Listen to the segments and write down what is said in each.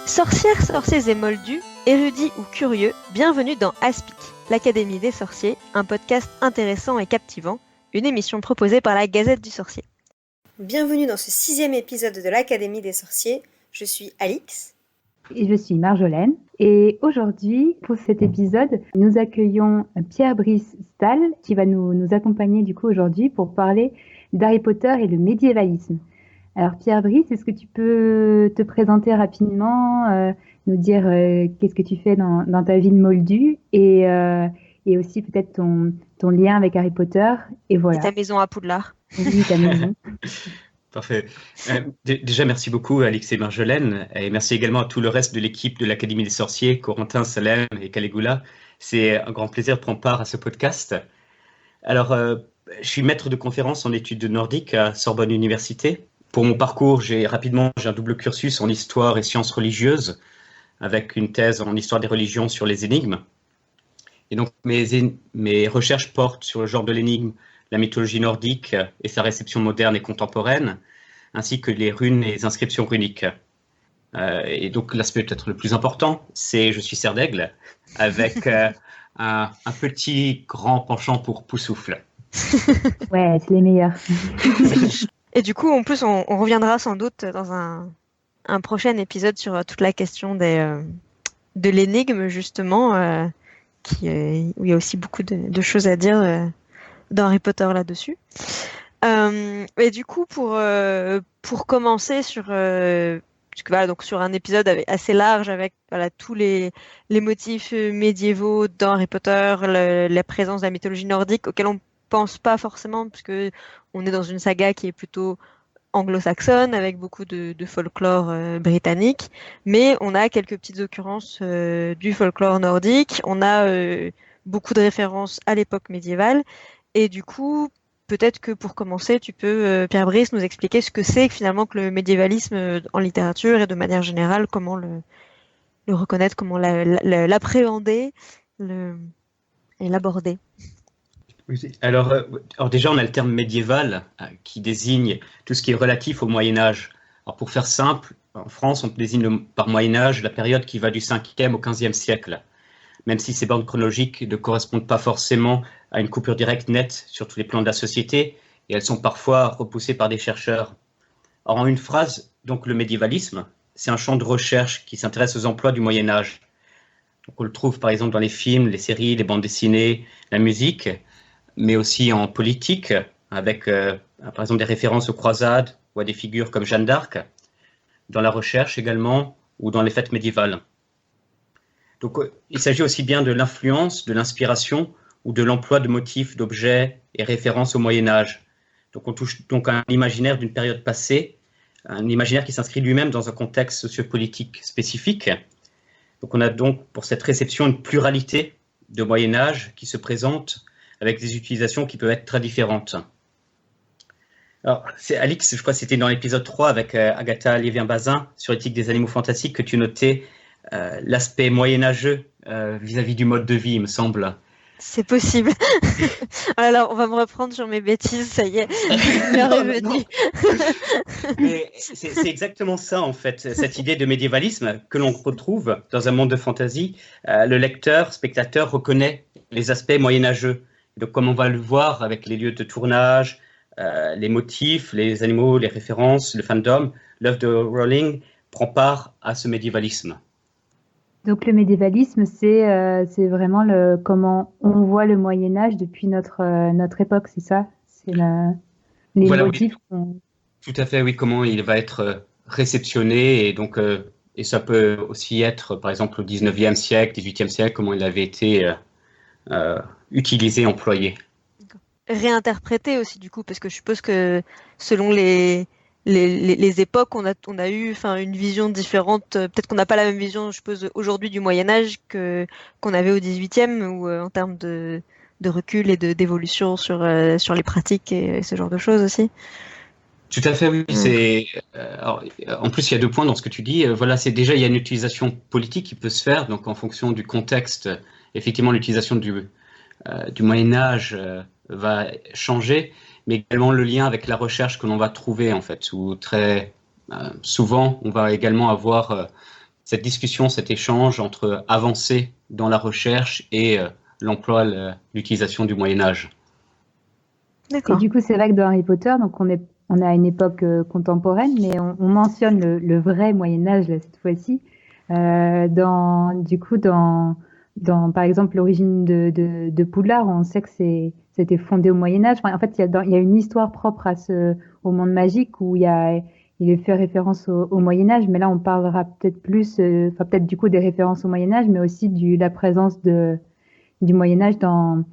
Sorcières, sorciers et moldus, érudits ou curieux, bienvenue dans Aspic, l'Académie des sorciers, un podcast intéressant et captivant, une émission proposée par la Gazette du Sorcier. Bienvenue dans ce 6e épisode de l'Académie des sorciers, je suis Alix. Et je suis Marjolaine. Et aujourd'hui, pour cet épisode, nous accueillons Pierre-Brice Stahl qui va nous accompagner du coup aujourd'hui pour parler d'Harry Potter et le médiévalisme. Alors Pierre-Brice, est-ce que tu peux te présenter rapidement, nous dire qu'est-ce que tu fais dans ta vie de moldu et aussi peut-être ton lien avec Harry Potter et voilà. Et ta maison à Poudlard. Oui, ta maison. Parfait. Déjà, merci beaucoup Alix et Marjolaine, et merci également à tout le reste de l'équipe de l'Académie des Sorciers, Corentin, Salem et Caligula. C'est un grand plaisir de prendre part à ce podcast. Alors, je suis maître de conférences en études nordiques à Sorbonne Université. Pour mon parcours, j'ai un double cursus en histoire et sciences religieuses, avec une thèse en histoire des religions sur les énigmes. Et donc, mes recherches portent sur le genre de l'énigme, la mythologie nordique et sa réception moderne et contemporaine, ainsi que les runes et les inscriptions runiques. Et donc l'aspect peut-être le plus important, c'est je suis cerf d'aigle, avec un petit grand penchant pour Poussoufle. Ouais, c'est les meilleurs. Et du coup, en plus, on reviendra sans doute dans un prochain épisode sur toute la question de l'énigme, justement, où il y a aussi beaucoup de choses à dire dans Harry Potter là-dessus. Et du coup, pour commencer sur un épisode assez large avec tous les motifs médiévaux dans Harry Potter, la présence de la mythologie nordique auquel on pense pas forcément, puisque on est dans une saga qui est plutôt anglo-saxonne avec beaucoup de folklore britannique, mais on a quelques petites occurrences du folklore nordique. On a beaucoup de références à l'époque médiévale. Et du coup, peut-être que pour commencer, tu peux, Pierre-Brice, nous expliquer ce que c'est finalement que le médiévalisme en littérature et de manière générale, comment le reconnaître, comment l'appréhender et l'aborder. Alors déjà, on a le terme médiéval qui désigne tout ce qui est relatif au Moyen-Âge. Alors pour faire simple, en France, on désigne par Moyen-Âge la période qui va du 5e au 15e siècle, même si ces bornes chronologiques ne correspondent pas forcément à une coupure directe nette sur tous les plans de la société, et elles sont parfois repoussées par des chercheurs. Alors, en une phrase, donc le médiévalisme, c'est un champ de recherche qui s'intéresse aux emplois du Moyen-Âge. Donc, on le trouve par exemple dans les films, les séries, les bandes dessinées, la musique, mais aussi en politique, avec par exemple des références aux croisades ou à des figures comme Jeanne d'Arc, dans la recherche également, ou dans les fêtes médiévales. Donc, il s'agit aussi bien de l'influence, de l'inspiration ou de l'emploi de motifs, d'objets et références au Moyen-Âge. Donc, on touche donc à un imaginaire d'une période passée, un imaginaire qui s'inscrit lui-même dans un contexte sociopolitique spécifique. Donc, on a donc pour cette réception une pluralité de Moyen-Âge qui se présente avec des utilisations qui peuvent être très différentes. Alors, c'est Alix, je crois que c'était dans l'épisode 3 avec Agatha Lévien-Bazin sur l'éthique des animaux fantastiques que tu notais l'aspect moyenâgeux vis-à-vis du mode de vie, il me semble. C'est possible. Alors, on va me reprendre sur mes bêtises, ça y est, l'heure est venue. Mais c'est exactement ça, en fait, cette idée de médiévalisme que l'on retrouve dans un monde de fantasy. Le lecteur, spectateur, reconnaît les aspects moyenâgeux. Donc, comme on va le voir avec les lieux de tournage, les motifs, les animaux, les références, le fandom, l'œuvre de Rowling prend part à ce médiévalisme. Donc le médiévalisme, c'est vraiment comment on voit le Moyen-Âge depuis notre époque, c'est ça? C'est les voilà, motifs. Oui. Tout à fait, oui, comment il va être réceptionné. Et donc, et ça peut aussi être, par exemple, au 19e siècle, 18e siècle, comment il avait été utilisé, employé. Réinterprété aussi, du coup, parce que je suppose que selon les époques, on a eu une vision différente. Peut-être qu'on n'a pas la même vision, je suppose, aujourd'hui du Moyen-Âge qu'on avait au 18e, ou en termes de recul et d'évolution sur les pratiques et ce genre de choses aussi. Tout à fait, oui. Alors, en plus, il y a 2 points dans ce que tu dis. Voilà, c'est déjà, il y a une utilisation politique qui peut se faire, donc en fonction du contexte, effectivement, l'utilisation du Moyen-Âge va changer, mais également le lien avec la recherche que l'on va trouver, en fait, où très souvent, on va également avoir cette discussion, cet échange entre avancées dans la recherche et l'emploi, l'utilisation du Moyen-Âge. Et du coup, c'est vrai que dans Harry Potter, donc on est à une époque contemporaine, mais on mentionne le vrai Moyen-Âge là, cette fois-ci. Dans par exemple l'origine de Poudlard, on sait que c'était fondé au Moyen-Âge. Enfin, en fait, il y a une histoire propre au monde magique où il est fait référence au Moyen-Âge, mais là on parlera peut-être plus, peut-être du coup des références au Moyen-Âge, mais aussi la présence du Moyen-Âge dans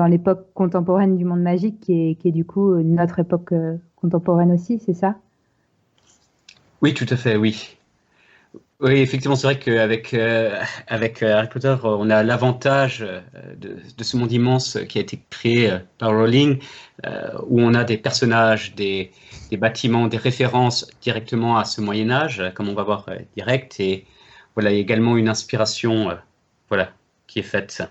l'époque contemporaine du monde magique qui est du coup notre époque contemporaine aussi, c'est ça? Oui, tout à fait, oui. Oui, effectivement, c'est vrai qu'avec Harry Potter, on a l'avantage de ce monde immense qui a été créé par Rowling, où on a des personnages, des bâtiments, des références directement à ce Moyen-Âge, comme on va voir direct, et voilà, il y a également une inspiration voilà, qui est faite.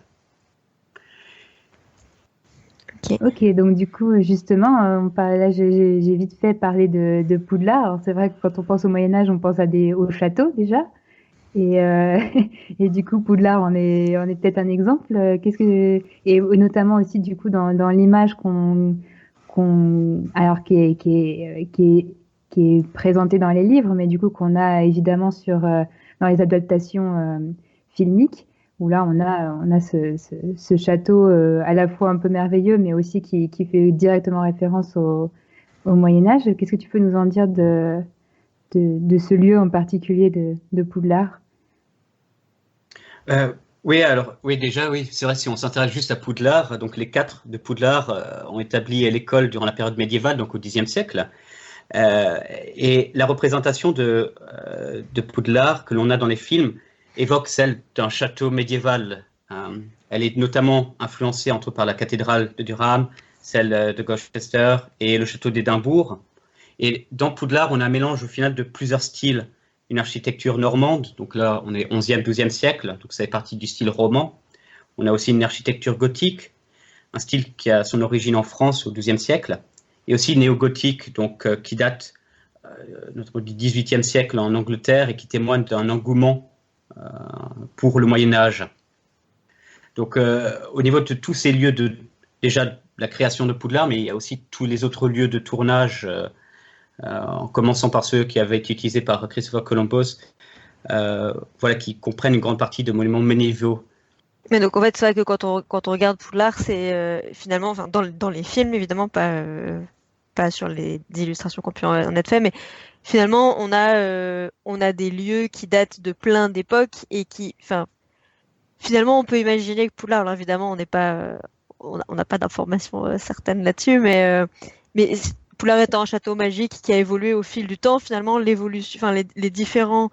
Ok, donc du coup, justement, là, j'ai vite fait parler de Poudlard. Alors, c'est vrai que quand on pense au Moyen-Âge, on pense au château déjà. Et, et du coup, Poudlard on est peut-être un exemple. Et notamment aussi, du coup, dans l'image alors qui est présentée dans les livres, mais du coup, qu'on a évidemment dans les adaptations filmiques, où là, on a ce château à la fois un peu merveilleux, mais aussi qui fait directement référence au Moyen-Âge. Qu'est-ce que tu peux nous en dire de ce lieu en particulier de Poudlard? Oui, alors, oui, déjà, oui, c'est vrai, si on s'intéresse juste à Poudlard, donc les 4 de Poudlard ont établi l'école durant la période médiévale, donc au Xe siècle. Et la représentation de Poudlard que l'on a dans les films évoque celle d'un château médiéval. Elle est notamment influencée entre par la cathédrale de Durham, celle de Gloucester et le château d'Édimbourg. Et dans Poudlard, on a un mélange au final de plusieurs styles. Une architecture normande, donc là on est 11e, 12e siècle, donc ça fait partie du style roman. On a aussi une architecture gothique, un style qui a son origine en France au XIIe siècle, et aussi néo-gothique, donc qui date du XVIIIe siècle en Angleterre et qui témoigne d'un engouement pour le Moyen-Âge. Donc au niveau de tous ces lieux, déjà la création de Poudlard, mais il y a aussi tous les autres lieux de tournage, en commençant par ceux qui avaient été utilisés par Christopher Columbus, voilà, qui comprennent une grande partie de monuments médiévaux. Mais donc en fait, c'est vrai que quand on regarde Poudlard, c'est finalement, enfin, dans les films évidemment, pas sur les illustrations qu'on peut en être fait, mais finalement on a des lieux qui datent de plein d'époques et enfin, finalement on peut imaginer que Poudlard, alors évidemment on n'a pas d'informations certaines là-dessus, mais Poudlard étant un château magique qui a évolué au fil du temps, finalement l'évolution, enfin les différents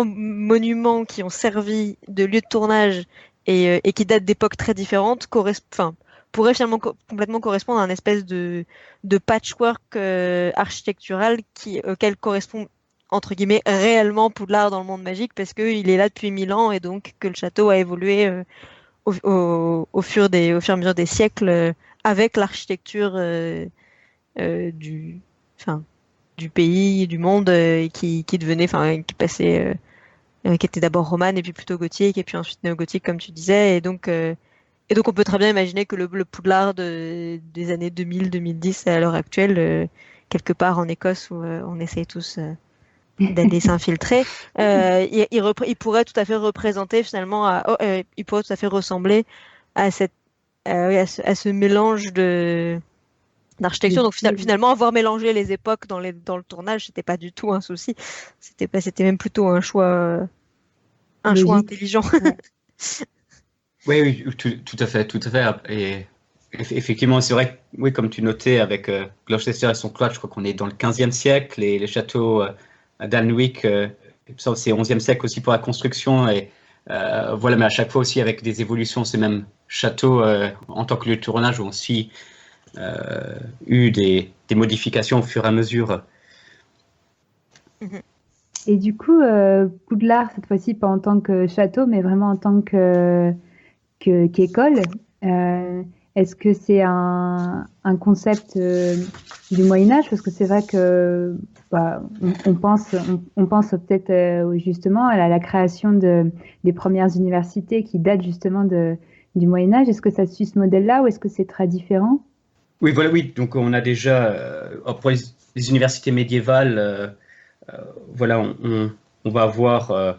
monuments qui ont servi de lieu de tournage et qui datent d'époques très différentes pourraient finalement complètement correspondre à une espèce de patchwork architectural auquel correspond entre guillemets réellement Poudlard dans le monde magique parce qu'il est là depuis 1000 ans et donc que le château a évolué au fur et à mesure des siècles avec l'architecture du pays, du monde, qui devenait, enfin, qui passait, qui était d'abord romane et puis plutôt gothique et puis ensuite néo-gothique comme tu disais. Et donc on peut très bien imaginer que le Poudlard des années 2000-2010 à l'heure actuelle, quelque part en Écosse où on essaye tous d'aller s'infiltrer, il pourrait tout à fait représenter finalement, il pourrait tout à fait ressembler à à ce mélange d'architecture. Donc finalement, avoir mélangé les époques dans le tournage, c'était pas du tout un souci. C'était même plutôt un choix intelligent. Ouais. Oui, tout à fait, tout à fait. Et effectivement, c'est vrai que, oui, comme tu notais avec Gloucester et son cloître, je crois qu'on est dans le 15e siècle et les châteaux à d'Alnwick, ça c'est 11e siècle aussi pour la construction. Et voilà, mais à chaque fois aussi avec des évolutions, ces mêmes châteaux en tant que lieu de tournage ont aussi eu des modifications au fur et à mesure. Et du coup, Poudlard, cette fois-ci, pas en tant que château, mais vraiment en tant qu'école, Est-ce que c'est un concept du Moyen-Âge? Parce que c'est vrai que on pense peut-être justement à la création des premières universités qui datent justement du Moyen-Âge. Est-ce que ça suit ce modèle-là ou est-ce que c'est très différent? Oui, voilà, oui. Donc, on a déjà, pour les universités médiévales, voilà, on va avoir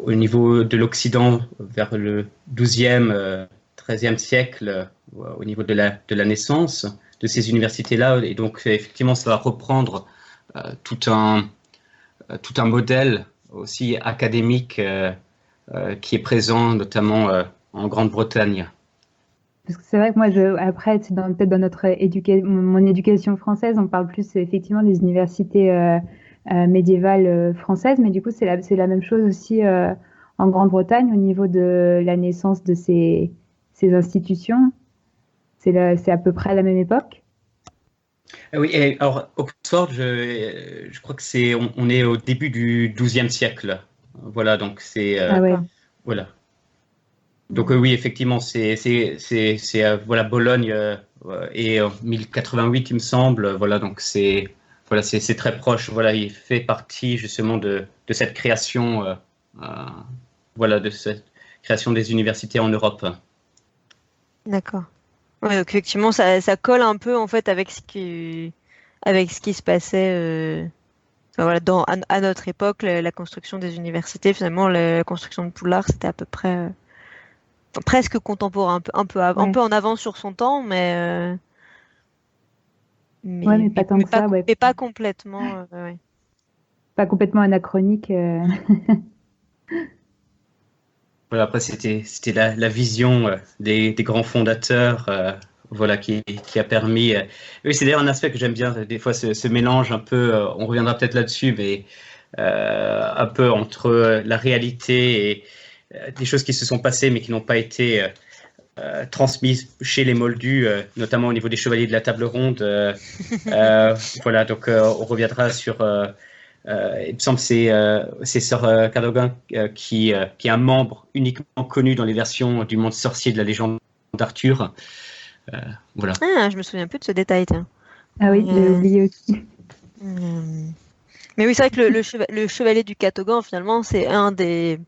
au niveau de l'Occident, vers le 12e, 13e siècle, au niveau de la naissance de ces universités-là. Et donc, effectivement, ça va reprendre tout un modèle aussi académique qui est présent notamment en Grande-Bretagne. Parce que c'est vrai que moi, après, c'est peut-être dans mon éducation française, on parle plus effectivement des universités médiévales françaises, mais du coup, c'est la même chose aussi en Grande-Bretagne au niveau de la naissance de ces institutions. C'est à peu près à la même époque. Oui, et alors Oxford, je crois que on est au début du XIIe siècle. Voilà, donc c'est Ah ouais. voilà. Donc oui, effectivement, c'est voilà Bologne et 1088, il me semble. Voilà, donc c'est très proche. Voilà, il fait partie justement de cette création, voilà, de cette création des universités en Europe. D'accord. Ouais, donc effectivement, ça colle un peu en fait avec ce qui se passait enfin, voilà, à notre époque, la construction des universités, finalement, la construction de Poudlard, c'était à peu près enfin, presque contemporain, un Ouais. peu en avance sur son temps, Ouais, mais pas tant que ça, ouais. mais pas complètement. Ouais. Pas complètement anachronique. Voilà, après, c'était la vision des grands fondateurs, voilà, qui a permis. Oui, c'est d'ailleurs un aspect que j'aime bien, des fois, ce mélange un peu, on reviendra peut-être là-dessus, mais un peu entre la réalité et des choses qui se sont passées, mais qui n'ont pas été transmises chez les Moldus, notamment au niveau des chevaliers de la table ronde. Voilà, donc on reviendra sur. Il me semble que c'est Sir Cadogan qui est un membre uniquement connu dans les versions du monde sorcier de la légende d'Arthur. Voilà. Ah, je me souviens plus de ce détail, tiens. Ah oui, j'ai oublié aussi. Mais oui, c'est vrai que le chevalier du Catogan, finalement, c'est un des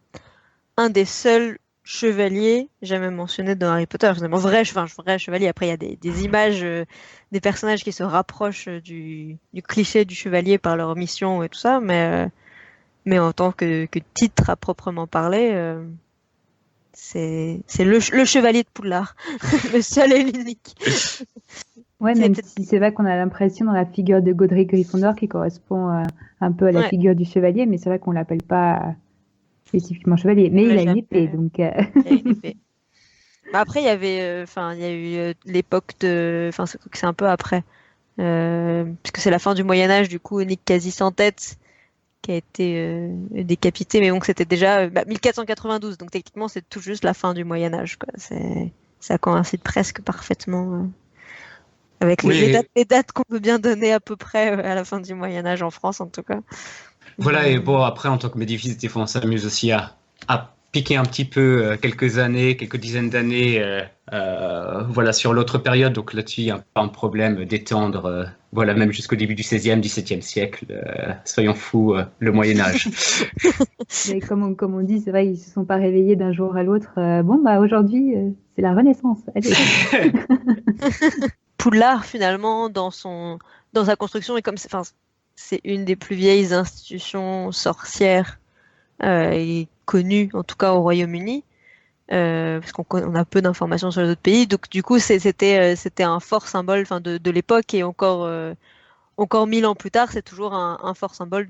seuls chevaliers jamais mentionnés dans Harry Potter. Finalement, vrai chevalier. Après, il y a des images des personnages qui se rapprochent du cliché du chevalier par leur mission et tout ça, mais en tant que titre à proprement parler, c'est le chevalier de Poudlard, le seul et l'unique. Ouais, même si c'est vrai qu'on a l'impression dans la figure de Godric Gryffondor qui correspond un peu à la figure du chevalier, mais c'est vrai qu'on l'appelle pas spécifiquement chevalier. Mais il a une épée, donc. Il a une épée. Après, il y avait, il y a eu l'époque c'est un peu après, puisque c'est la fin du Moyen Âge, du coup, Nick quasi sans tête qui a été décapité, mais donc c'était déjà 1492, donc techniquement c'est tout juste la fin du Moyen Âge, quoi. Ça coïncide presque parfaitement avec les dates qu'on peut bien donner à peu près à la fin du Moyen Âge en France, en tout cas. Voilà, et bon, après, en tant que médiéviste, des fois, on s'amuse aussi à piquer un petit peu quelques dizaines d'années voilà, sur l'autre période. Donc là-dessus, il n'y a pas un problème d'étendre, voilà, même jusqu'au début du XVIe, XVIIe siècle. Soyons fous, le Moyen-Âge. Mais comme on dit, c'est vrai, ils ne se sont pas réveillés d'un jour à l'autre. Aujourd'hui, c'est la Renaissance. Allez. Poudlard, finalement, dans sa construction, c'est une des plus vieilles institutions sorcières connues, en tout cas au Royaume-Uni, parce qu'on a peu d'informations sur les autres pays. Donc, du coup, c'était un fort symbole, de l'époque, et encore 1000 ans plus tard, c'est toujours un fort symbole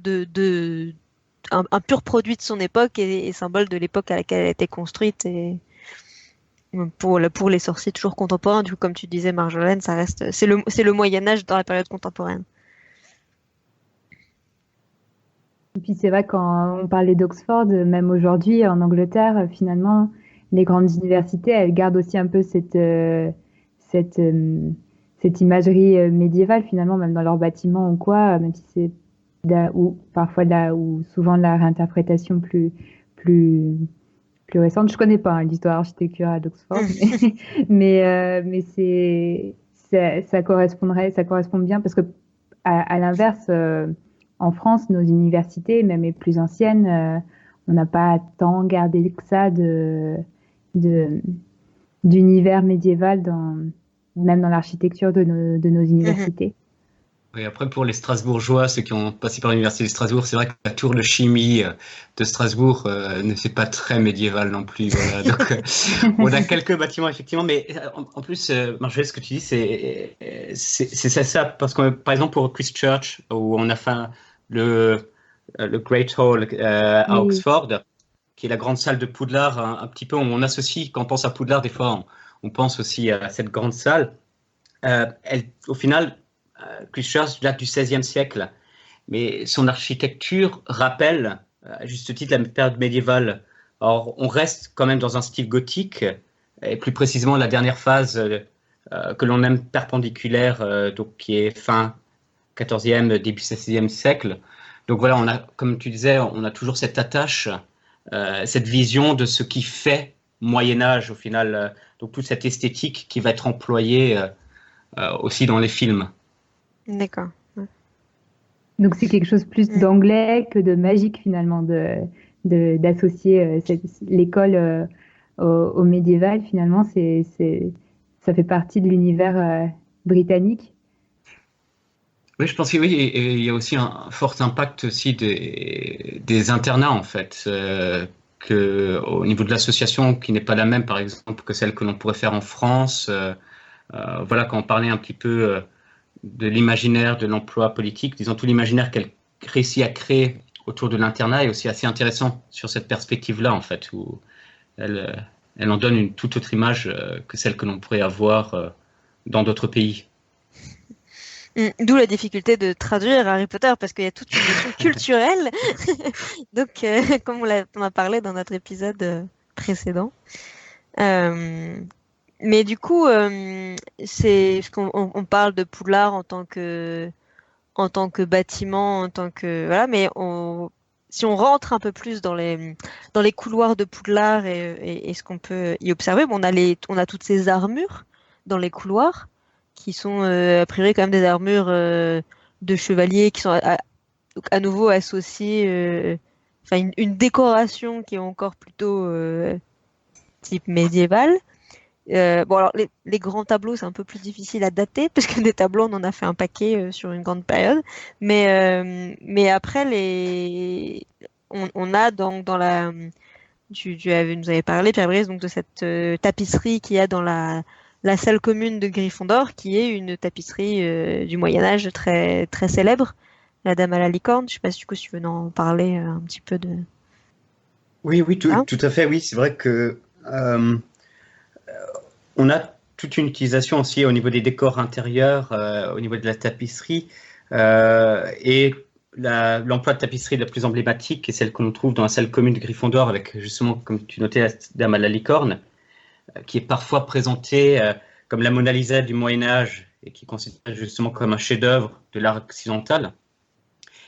un pur produit de son époque et symbole de l'époque à laquelle elle a été construite. Et pour les sorciers toujours contemporains, du coup, comme tu disais, Marjolaine, c'est le Moyen Âge dans la période contemporaine. Et puis c'est vrai, quand on parlait d'Oxford, même aujourd'hui en Angleterre, finalement, les grandes universités, elles gardent aussi un peu cette imagerie médiévale, finalement, même dans leurs bâtiments ou quoi, même si c'est parfois ou souvent de la réinterprétation plus plus récentes. Je connais pas l'histoire architecturale d'Oxford, mais ça correspond bien parce que à l'inverse, en France, nos universités, même les plus anciennes, on n'a pas tant gardé que ça d'univers médiéval même dans l'architecture de nos universités. Oui, après, pour les Strasbourgeois, ceux qui ont passé par l'université de Strasbourg, c'est vrai que la tour de chimie de Strasbourg ne fait pas très médiéval non plus. Voilà. Donc, on a quelques bâtiments, effectivement, mais en plus, Marjorie, ce que tu dis, c'est ça, parce que, par exemple, pour Christchurch, où on a fait le Great Hall à Oxford, qui est la grande salle de Poudlard, un petit peu, on associe, quand on pense à Poudlard, des fois, on pense aussi à cette grande salle. Au final, Christchurch date du XVIe siècle, mais son architecture rappelle, à juste titre, la période médiévale. Or, on reste quand même dans un style gothique, et plus précisément la dernière phase que l'on aime perpendiculaire, donc qui est fin XIVe, début XVIe siècle. Donc voilà, comme tu disais, on a toujours cette attache, cette vision de ce qui fait Moyen-Âge au final, donc toute cette esthétique qui va être employée aussi dans les films. D'accord. Ouais. Donc c'est quelque chose plus d'anglais que de magique finalement, d'associer l'école au médiéval. Finalement, ça fait partie de l'univers britannique. Oui, je pense que oui, et il y a aussi un fort impact aussi des internats en fait, au niveau de l'association qui n'est pas la même par exemple que celle que l'on pourrait faire en France. Voilà, quand on parlait un petit peu de l'imaginaire de l'emploi politique, disons tout l'imaginaire qu'elle réussit à créer autour de l'internat est aussi assez intéressant sur cette perspective-là en fait, où elle en donne une toute autre image que celle que l'on pourrait avoir dans d'autres pays. D'où la difficulté de traduire Harry Potter parce qu'il y a toute une notion culturelle. Donc, comme on a parlé dans notre épisode précédent. Mais du coup, on parle de Poudlard en tant que bâtiment, voilà. Mais si on rentre un peu plus dans les couloirs de Poudlard et ce qu'on peut y observer, on a toutes ces armures dans les couloirs qui sont a priori quand même des armures de chevaliers qui sont à nouveau associées, une décoration qui est encore plutôt type médiéval. Alors les grands tableaux c'est un peu plus difficile à dater parce que des tableaux on en a fait un paquet sur une grande période, mais après on a donc dans la nous avais parlé Pierre-Brice donc de cette tapisserie qu'il y a dans la salle commune de Gryffondor, qui est une tapisserie du Moyen-Âge très, très célèbre, la Dame à la licorne. Je ne sais pas si tu veux en parler un petit peu de... Oui, tout à fait, oui. C'est vrai que on a toute une utilisation aussi au niveau des décors intérieurs, au niveau de la tapisserie, et l'emploi de tapisserie la plus emblématique est celle qu'on trouve dans la salle commune de Gryffondor, avec justement, comme tu notais, la Dame à la licorne, qui est parfois présentée comme la Mona Lisa du Moyen-Âge et qui est considérée justement comme un chef-d'œuvre de l'art occidental.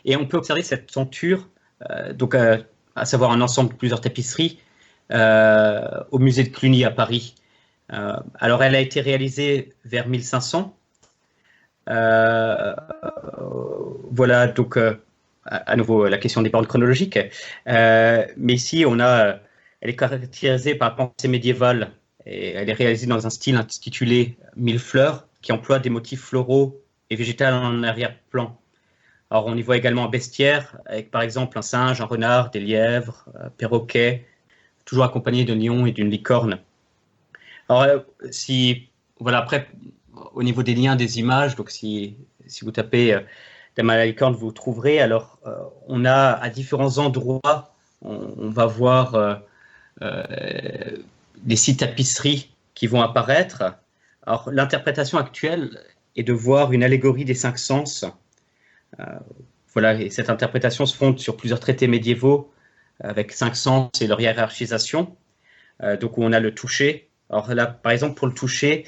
Et on peut observer cette tenture, donc à savoir un ensemble de plusieurs tapisseries, au musée de Cluny à Paris. Alors, elle a été réalisée vers 1500. Voilà, donc à nouveau la question des bornes chronologiques. Mais ici, elle est caractérisée par la pensée médiévale. Et elle est réalisée dans un style intitulé Mille fleurs, qui emploie des motifs floraux et végétaux en arrière-plan. Alors, on y voit également un bestiaire, avec par exemple un singe, un renard, des lièvres, un perroquet, toujours accompagné d'un lion et d'une licorne. Alors, voilà, après, au niveau des liens des images, donc si vous tapez Dame à la licorne, vous trouverez. Alors, on a à différents endroits, on va voir des 6 tapisseries qui vont apparaître. Alors, l'interprétation actuelle est de voir une allégorie des 5 sens. Voilà, et cette interprétation se fonde sur plusieurs traités médiévaux avec 5 sens et leur hiérarchisation. Donc, où on a le toucher. Alors là, par exemple, pour le toucher,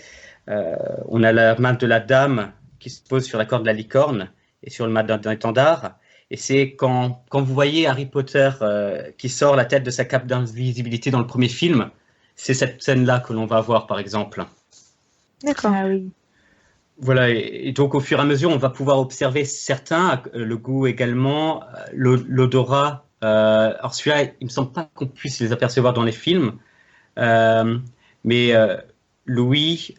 on a la main de la dame qui se pose sur la corde de la licorne et sur le mât d'un étendard. Et c'est quand vous voyez Harry Potter qui sort la tête de sa cape d'invisibilité dans le premier film, c'est cette scène-là que l'on va voir, par exemple. D'accord. Ah oui. Voilà, et donc au fur et à mesure, on va pouvoir observer certains, le goût également, l'odorat. Alors celui-là, il me semble pas qu'on puisse les apercevoir dans les films, mais Louis,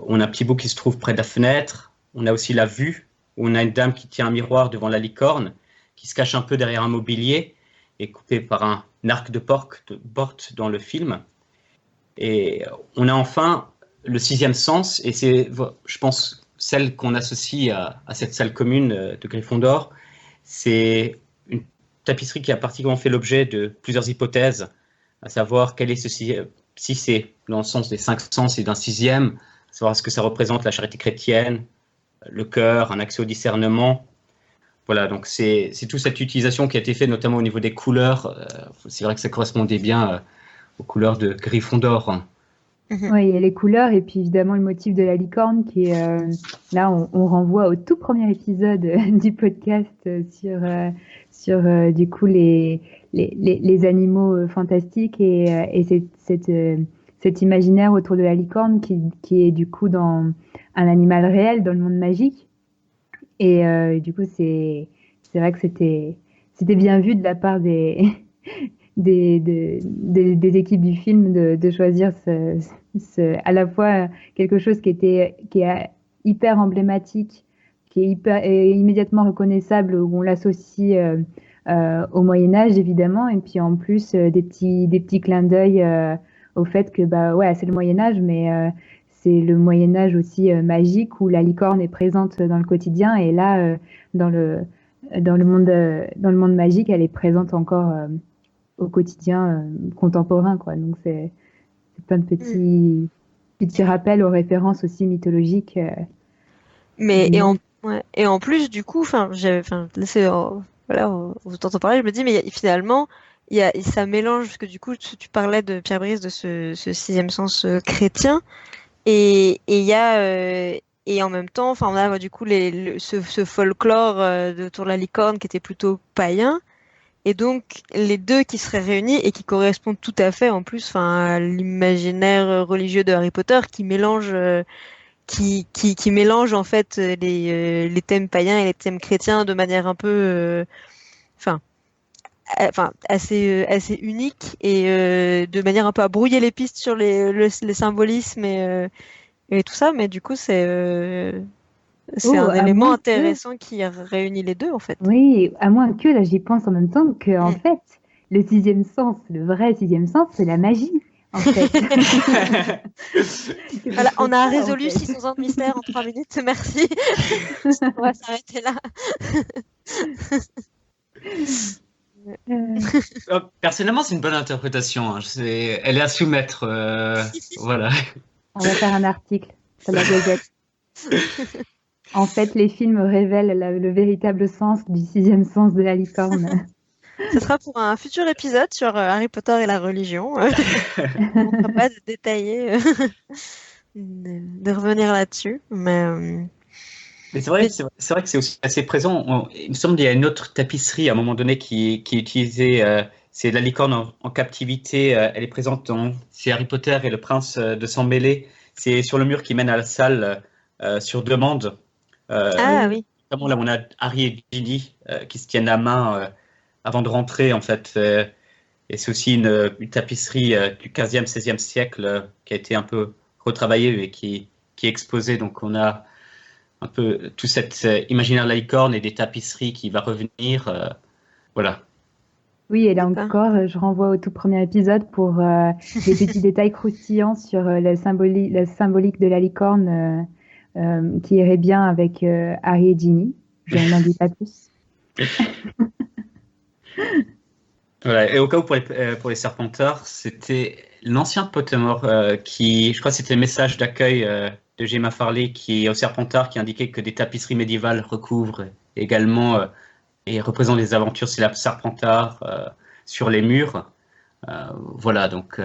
on a un petit bout qui se trouve près de la fenêtre. On a aussi la vue, où on a une dame qui tient un miroir devant la licorne, qui se cache un peu derrière un mobilier, et coupée par un arc de porte dans le film. Et on a enfin le sixième sens, et c'est, je pense, celle qu'on associe à cette salle commune de Gryffondor. C'est une tapisserie qui a particulièrement fait l'objet de plusieurs hypothèses, à savoir quel est ceci, si c'est dans le sens des 5 sens et d'un sixième, à savoir ce que ça représente la charité chrétienne, le cœur, un accès au discernement. Voilà, donc c'est toute cette utilisation qui a été faite, notamment au niveau des couleurs. C'est vrai que ça correspondait bien aux couleurs de Gryffondor. Oui, il y a les couleurs et puis évidemment le motif de la licorne qui est là on renvoie au tout premier épisode du podcast sur du coup les animaux fantastiques et cet imaginaire autour de la licorne qui est du coup dans un animal réel dans le monde magique et du coup c'est vrai que c'était bien vu de la part des équipes du film de choisir à la fois quelque chose qui est hyper emblématique, qui est immédiatement reconnaissable, où on l'associe au Moyen-Âge évidemment, et puis en plus des petits clins d'œil au fait que bah ouais, c'est le Moyen-Âge, mais c'est le Moyen-Âge aussi magique où la licorne est présente dans le quotidien, et là dans le monde magique, elle est présente encore au quotidien contemporain, quoi. Donc c'est plein de petits rappels aux références aussi mythologiques. Mais et en plus du coup, enfin voilà, vous entendez parler, je me dis mais finalement ça mélange, parce que du coup tu parlais de Pierre Brice, de ce sixième sens chrétien, et il y a et en même temps, enfin on a du coup ce folklore autour de la licorne qui était plutôt païen. Et donc, les deux qui seraient réunis et qui correspondent tout à fait, en plus, à l'imaginaire religieux de Harry Potter, qui mélange en fait les thèmes païens et les thèmes chrétiens de manière un peu, assez unique, et de manière un peu à brouiller les pistes sur les symbolismes et tout ça. Mais du coup, c'est un élément intéressant qui réunit les deux, en fait. Oui, à moins que, là j'y pense en même temps, que en fait, le sixième sens, le vrai sixième sens, c'est la magie, en fait. Voilà, on a résolu 600 ans de mystère en 3 minutes, merci. On va s'arrêter là. Personnellement, c'est une bonne interprétation. Hein. Elle est à soumettre. Voilà. On va faire un article sur la Gazette. En fait, les films révèlent le véritable sens du sixième sens de la licorne. Ce sera pour un futur épisode sur Harry Potter et la religion. On ne fera pas de détailler, de revenir là-dessus. Mais c'est vrai que c'est aussi assez présent. Il me semble qu'il y a une autre tapisserie à un moment donné qui est utilisée. C'est la licorne en captivité. Elle est présente chez Harry Potter et le prince de sang mêlé. C'est sur le mur qui mène à la salle sur demande. Oui. Notamment là où on a Harry et Ginny qui se tiennent la main avant de rentrer, en fait. Et c'est aussi une tapisserie du 15e, 16e siècle qui a été un peu retravaillée et qui est exposée. Donc on a un peu tout cet imaginaire de la licorne et des tapisseries qui va revenir. Voilà. Oui, et là encore, je renvoie au tout premier épisode pour des petits détails croustillants sur la symbolique de la licorne qui irait bien avec Harry et Ginny. Je n'en dis pas plus. Voilà. Et au cas où pour les Serpentards, c'était l'ancien Pottermore qui, je crois que c'était le message d'accueil de Gemma Farley qui au Serpentard qui indiquait que des tapisseries médiévales recouvrent également et représentent les aventures de la Serpentard sur les murs. Voilà, donc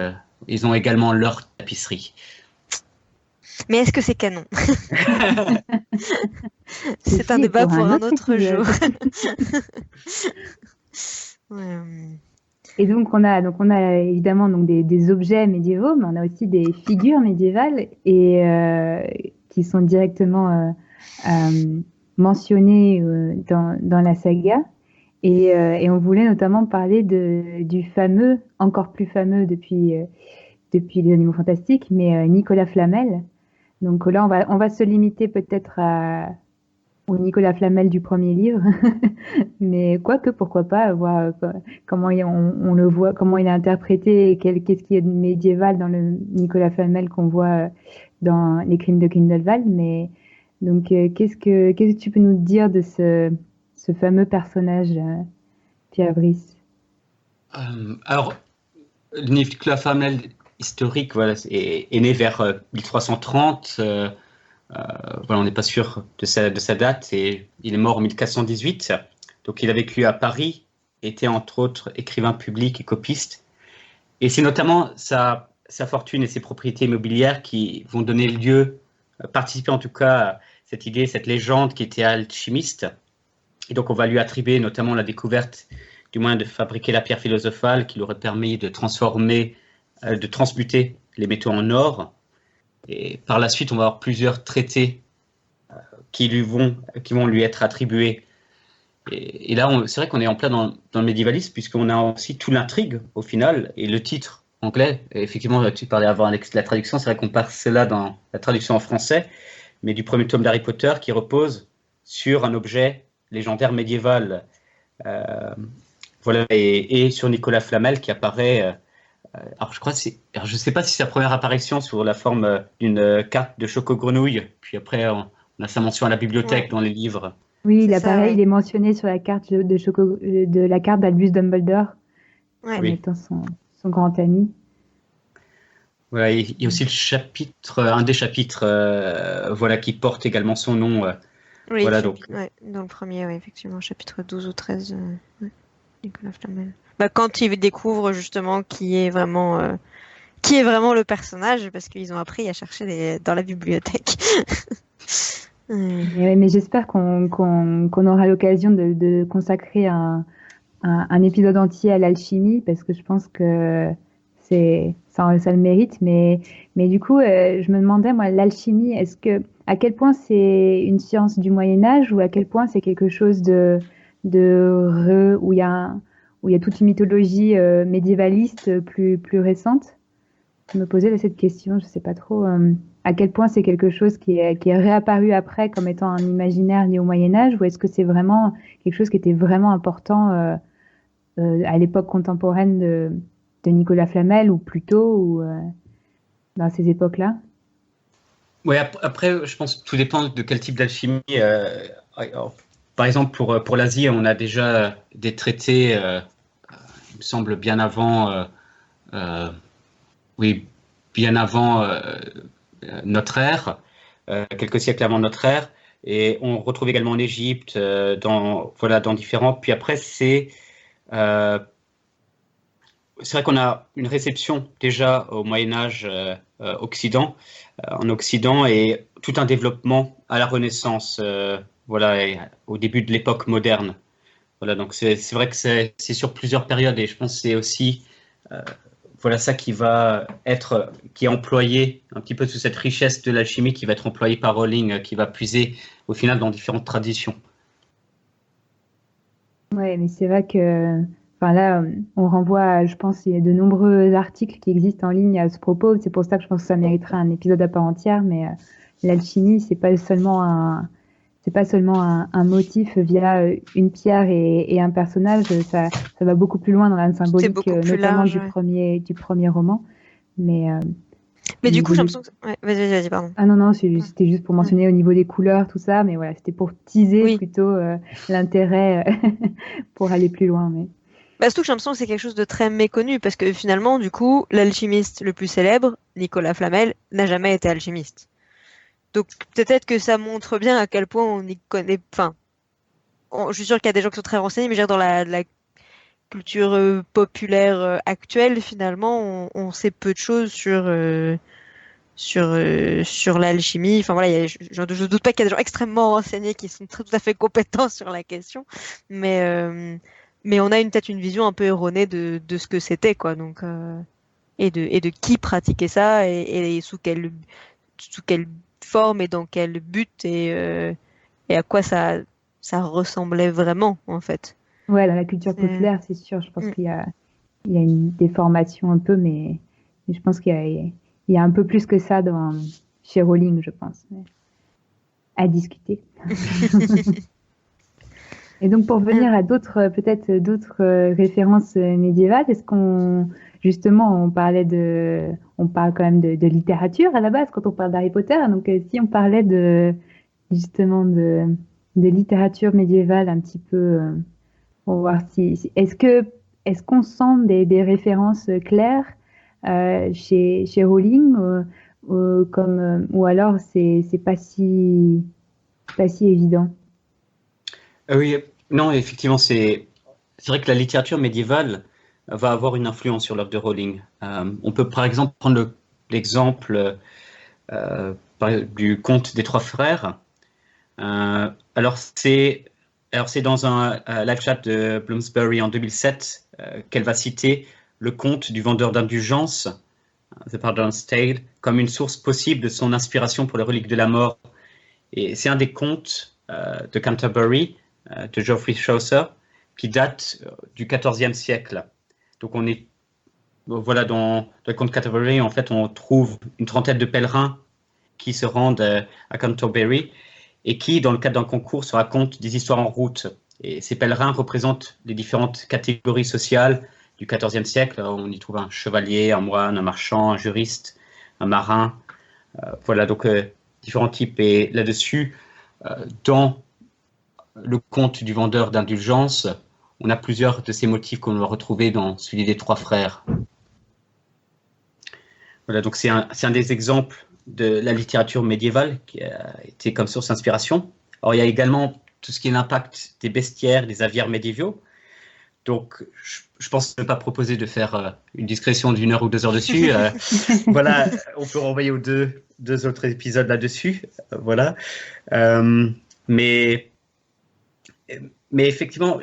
ils ont également leur tapisserie. Mais est-ce que c'est canon? C'est un Ceci est débat pour un autre autre épisode. jour. Ouais. Et donc on a évidemment donc des objets médiévaux, mais on a aussi des figures médiévales et qui sont directement mentionnées dans la saga. Et on voulait notamment parler du fameux, encore plus fameux depuis les Animaux Fantastiques, mais Nicolas Flamel. Donc là, on va se limiter peut-être au Nicolas Flamel du premier livre, mais quoique, pourquoi pas, voir comment on le voit, comment il est interprété et qu'est-ce qui est médiéval dans le Nicolas Flamel qu'on voit dans Les Crimes de Grindelwald. Mais donc, qu'est-ce que tu peux nous dire de ce fameux personnage, Pierre Brice? Alors, Nicolas Flamel historique, voilà, est né vers 1330. Voilà, on n'est pas sûr de sa date et il est mort en 1418. Donc, il a vécu à Paris, était entre autres écrivain public et copiste. Et c'est notamment sa fortune et ses propriétés immobilières qui vont donner lieu, participer en tout cas à cette idée, cette légende qui était alchimiste. Et donc, on va lui attribuer notamment la découverte du moyen de fabriquer la pierre philosophale qui lui aurait permis de transmuter les métaux en or. Et par la suite, on va avoir plusieurs traités qui vont lui être attribués. Et là, c'est vrai qu'on est en plein dans le médiévalisme, puisqu'on a aussi toute l'intrigue au final, et le titre anglais. Et effectivement, tu parlais avant de la traduction, c'est vrai qu'on passe là dans la traduction en français, mais du premier tome d'Harry Potter qui repose sur un objet légendaire médiéval. Voilà, et sur Nicolas Flamel qui apparaît. Alors je sais pas si c'est sa première apparition sous la forme d'une carte de choco-grenouille, puis après on a sa mention à la bibliothèque dans les livres. Oui, C'est ça, ouais. il est mentionné sur la carte de la carte d'Albus Dumbledore Ouais. comme étant son grand ami. Voilà, il y a aussi un des chapitres voilà, qui porte également son nom. Oui, Voilà, donc. ouais, dans le premier, ouais, effectivement, chapitre 12 ou 13, ouais, Nicolas Flamel. Bah, quand il découvre justement qui est vraiment le personnage, parce qu'ils ont appris à chercher dans la bibliothèque. Mais j'espère qu'on aura l'occasion de consacrer un épisode entier à l'alchimie, parce que je pense que ça le mérite. Mais du coup, je me demandais, moi, l'alchimie, à quel point c'est une science du Moyen-Âge ou à quel point c'est quelque chose où il y a toute une mythologie médiévaliste plus récente? Je me posais cette question, je sais pas trop à quel point c'est quelque chose qui est réapparu après comme étant un imaginaire lié au Moyen-Âge, ou est-ce que c'est vraiment quelque chose qui était vraiment important à l'époque contemporaine de Nicolas Flamel, ou plutôt dans ces époques-là? Ouais, après, je pense que tout dépend de quel type d'alchimie. Par exemple, pour l'Asie, on a déjà des traités, il me semble, bien avant notre ère, quelques siècles avant notre ère, et on retrouve également en Égypte, dans différents. Puis après, c'est vrai qu'on a une réception déjà au Moyen Âge en Occident, et tout un développement à la Renaissance, et au début de l'époque moderne. Voilà, donc c'est vrai que c'est sur plusieurs périodes, et je pense que c'est aussi ça qui est employé un petit peu sous cette richesse de l'alchimie qui va être employée par Rowling, qui va puiser au final dans différentes traditions. Ouais, mais c'est vrai que, enfin là, on renvoie, je pense, il y a de nombreux articles qui existent en ligne à ce propos. C'est pour ça que je pense que ça mériterait un épisode à part entière. Mais l'alchimie, c'est pas seulement un motif via une pierre et un personnage. Ça va beaucoup plus loin dans la symbolique, notamment large, du premier roman. Mais du coup, j'ai l'impression que... Ouais, vas-y, pardon. Ah non, c'était juste pour mentionner au niveau des couleurs, tout ça, mais voilà, c'était pour teaser plutôt l'intérêt pour aller plus loin. Mais... surtout que j'ai l'impression que c'est quelque chose de très méconnu, parce que finalement, du coup, l'alchimiste le plus célèbre, Nicolas Flamel, n'a jamais été alchimiste. Donc peut-être que ça montre bien à quel point on y connaît... Enfin, je suis sûre qu'il y a des gens qui sont très renseignés, mais je veux dire, dans la culture populaire actuelle, finalement, on sait peu de choses sur l'alchimie. Enfin voilà, je doute pas qu'il y a des gens extrêmement renseignés qui sont tout à fait compétents sur la question, mais on a peut-être une vision un peu erronée de ce que c'était, quoi. Donc et de qui pratiquait ça et sous quelle forme et dans quel but et à quoi ça ressemblait vraiment, en fait. Ouais, dans la culture populaire, c'est sûr. Je pense qu'il y a une déformation un peu, mais je pense qu'il y a un peu plus que ça chez Rowling, je pense. Mais à discuter. Et donc, pour venir à peut-être d'autres références médiévales, est-ce justement, on parle quand même de littérature à la base quand on parle d'Harry Potter. Donc, si on parlait justement de littérature médiévale un petit peu, pour voir est-ce qu'on sent des références claires chez Rowling ou alors c'est pas si évident. Oui, non, effectivement, c'est vrai que la littérature médiévale va avoir une influence sur l'œuvre de Rowling. On peut par exemple prendre l'exemple du conte des trois frères. Alors c'est dans un live chat de Bloomsbury en 2007 qu'elle va citer le conte du vendeur d'indulgence, The Pardon's Tale, comme une source possible de son inspiration pour les reliques de la mort. Et c'est un des contes de Canterbury, de Geoffrey Chaucer, qui date du XIVe siècle. Donc dans le conte de Canterbury, en fait, on trouve une trentaine de pèlerins qui se rendent à Canterbury et qui, dans le cadre d'un concours, se racontent des histoires en route. Et ces pèlerins représentent les différentes catégories sociales du XIVe siècle. On y trouve un chevalier, un moine, un marchand, un juriste, un marin. Donc différents types. Et là-dessus, dans le conte du vendeur d'indulgence, on a plusieurs de ces motifs qu'on va retrouver dans celui des trois frères. Voilà, donc c'est un des exemples de la littérature médiévale qui a été comme source d'inspiration. Alors il y a également tout ce qui est l'impact des bestiaires, des aviaires médiévaux. Donc je pense ne pas proposer de faire une discrétion d'1 heure ou 2 heures dessus. Voilà, on peut renvoyer aux deux autres épisodes là-dessus. Voilà. Mais effectivement,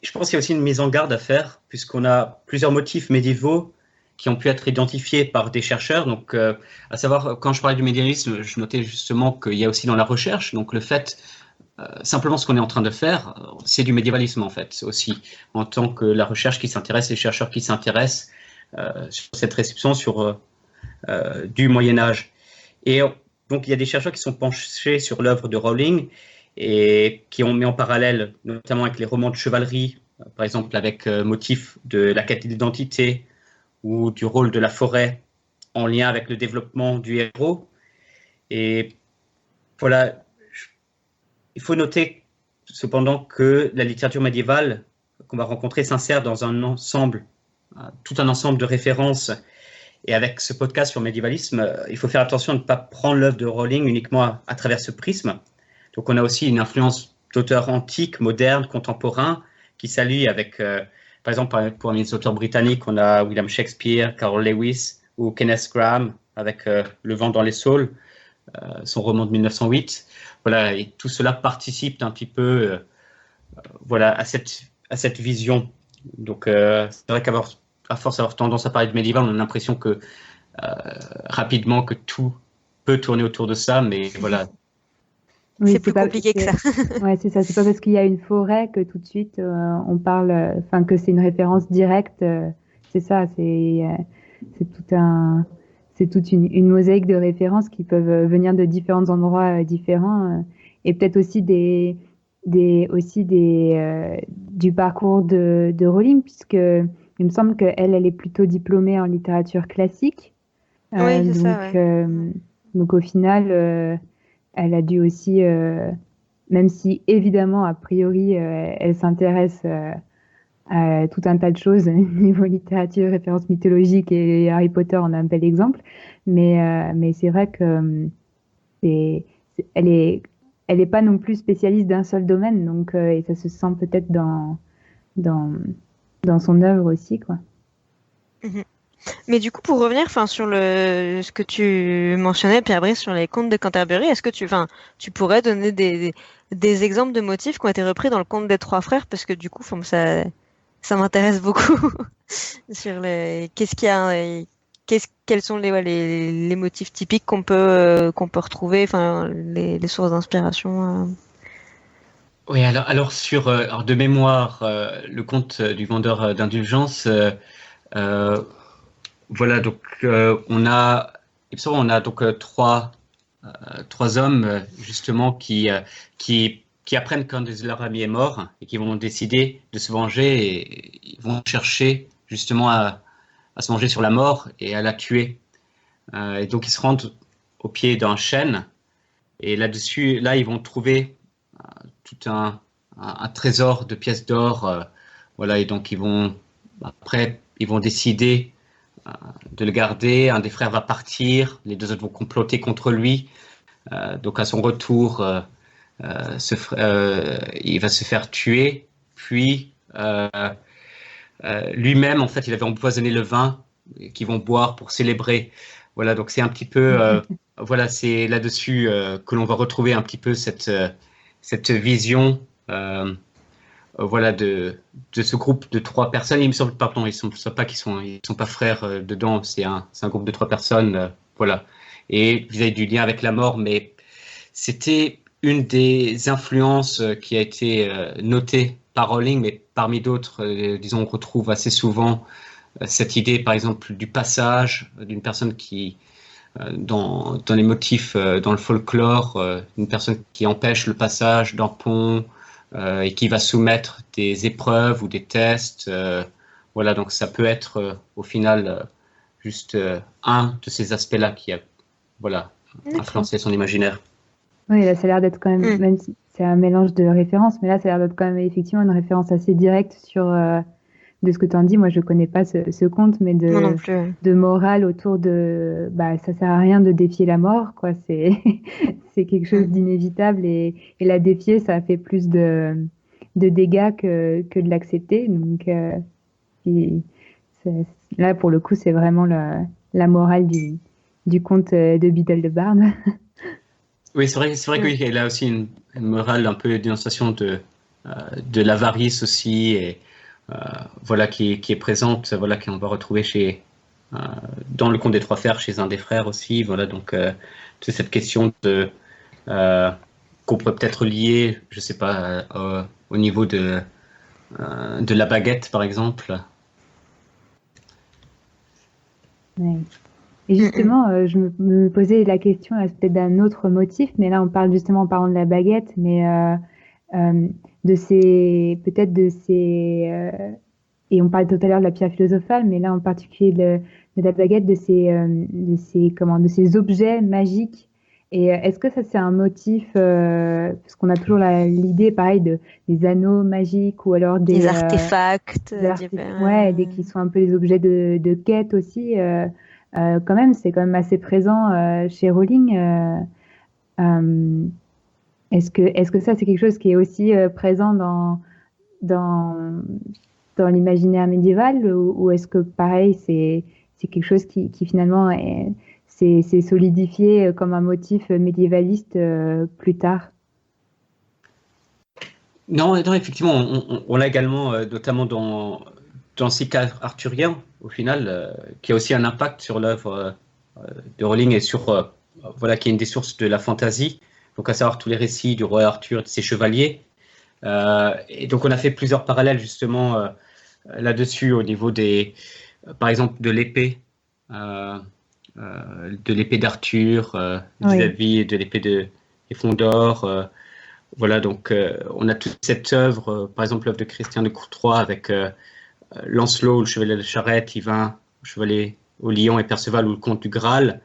je pense qu'il y a aussi une mise en garde à faire, puisqu'on a plusieurs motifs médiévaux qui ont pu être identifiés par des chercheurs. Donc, à savoir, quand je parlais du médiévalisme, je notais justement qu'il y a aussi dans la recherche, donc le fait, simplement ce qu'on est en train de faire, c'est du médiévalisme en fait, aussi, en tant que la recherche qui s'intéresse, les chercheurs qui s'intéressent sur cette réception du Moyen-Âge. Et donc, il y a des chercheurs qui sont penchés sur l'œuvre de Rowling, et qui ont mis en parallèle, notamment avec les romans de chevalerie, par exemple avec motif de la quête d'identité ou du rôle de la forêt en lien avec le développement du héros. Et voilà, il faut noter cependant que la littérature médiévale qu'on va rencontrer s'insère dans tout un ensemble de références. Et avec ce podcast sur le médiévalisme, il faut faire attention à ne pas prendre l'œuvre de Rowling uniquement à travers ce prisme. Donc, on a aussi une influence d'auteurs antiques, modernes, contemporains, qui s'allient avec, par exemple, pour les auteurs britanniques, on a William Shakespeare, Carol Lewis ou Kenneth Grahame avec Le vent dans les saules, son roman de 1908. Voilà, et tout cela participe un petit peu à cette vision. Donc, c'est vrai qu'à force d'avoir tendance à parler de médiéval, on a l'impression que rapidement que tout peut tourner autour de ça, mais voilà. Oui, c'est plus compliqué que ça. Ouais, c'est ça. C'est pas parce qu'il y a une forêt que tout de suite on parle, que c'est une référence directe. C'est ça. C'est toute une mosaïque de références qui peuvent venir de différents endroits différents et peut-être aussi du parcours de Rowling, puisque il me semble qu'elle est plutôt diplômée en littérature classique. Oui, c'est ça. Ouais. Donc au final. Elle a dû aussi, même si évidemment, a priori, elle s'intéresse à tout un tas de choses niveau littérature, références mythologiques, et Harry Potter en a un bel exemple. Mais c'est vrai que elle est pas non plus spécialiste d'un seul domaine, donc et ça se sent peut-être dans son œuvre aussi, quoi. Mm-hmm. Mais du coup, pour revenir sur ce que tu mentionnais, Pierre-Brice, sur les contes de Canterbury, est-ce que tu pourrais donner des exemples de motifs qui ont été repris dans le conte des trois frères? Parce que du coup, ça m'intéresse beaucoup sur qu'est-ce qu'il y a, quels sont les motifs typiques qu'on peut retrouver, les sources d'inspiration. Oui, alors de mémoire, le conte du vendeur d'indulgence, voilà, donc on a donc trois hommes justement qui apprennent quand leur ami est mort et qui vont décider de se venger et ils vont chercher justement à se venger sur la mort et à la tuer. Et donc ils se rendent au pied d'un chêne et là-dessus, ils vont trouver tout un trésor de pièces d'or. Voilà, et donc ils vont décider de le garder. Un des frères va partir, les deux autres vont comploter contre lui. Donc à son retour, il va se faire tuer. Puis lui-même, en fait, il avait empoisonné le vin qu'ils vont boire pour célébrer. Voilà, donc c'est un petit peu, voilà, c'est là-dessus que l'on va retrouver un petit peu cette vision, voilà, de ce groupe de trois personnes. Il me semble, pardon, ils sont pas frères dedans. C'est un groupe de trois personnes, voilà. Et vous avez du lien avec la mort, mais c'était une des influences qui a été notée par Rowling, mais parmi d'autres, disons, on retrouve assez souvent cette idée, par exemple, du passage d'une personne qui, dans les motifs, dans le folklore, une personne qui empêche le passage d'un pont et qui va soumettre des épreuves ou des tests. Voilà, donc ça peut être au final juste un de ces aspects-là qui a, voilà, influencé son imaginaire. Oui, là, ça a l'air d'être quand même, même si c'est un mélange de références, mais là, ça a l'air d'être quand même effectivement une référence assez directe sur de ce que tu en dis. Moi, je connais pas ce conte, mais Moi non plus. de morale autour de, ça sert à rien de défier la mort, quoi. C'est quelque chose d'inévitable et la défier, ça fait plus de dégâts que de l'accepter. Donc, là, pour le coup, c'est vraiment la morale du conte de Biddle de Barde. Oui, c'est vrai qu'il a aussi une morale un peu dénonciation de l'avarice aussi, et voilà, qui est présente, voilà, qu'on va retrouver dans le conte des trois frères, chez un des frères aussi. Voilà, donc c'est cette question qu'on pourrait peut-être lier, je sais pas, au niveau de la baguette, par exemple. Ouais. Et justement, je me posais la question peut-être d'un autre motif, mais là on parle justement en parlant de la baguette, mais et on parlait tout à l'heure de la pierre philosophale, mais là en particulier de la baguette, de ces objets magiques. Et est-ce que ça c'est un motif, parce qu'on a toujours l'idée pareil des anneaux magiques ou alors des artefacts, qui sont un peu des objets de quête aussi. Quand même, c'est quand même assez présent chez Rowling. Est-ce que ça, c'est quelque chose qui est aussi présent dans l'imaginaire médiéval ou est-ce que, pareil, c'est quelque chose qui finalement s'est solidifié comme un motif médiévaliste plus tard? Non, effectivement, on l'a également, notamment dans le cycle arthurien, au final, qui a aussi un impact sur l'œuvre de Rowling et sur, voilà, qui est une des sources de la fantasy, donc à savoir tous les récits du roi Arthur, de ses chevaliers. Et donc on a fait plusieurs parallèles justement là-dessus au niveau par exemple, de l'épée d'Arthur vis-à-vis de l'épée de Gryffondor. Voilà, donc on a toute cette œuvre, par exemple l'œuvre de Christian de Courtois avec Lancelot, le chevalier de Charette, Yvain, le chevalier au lion et Perceval ou le comte du Graal,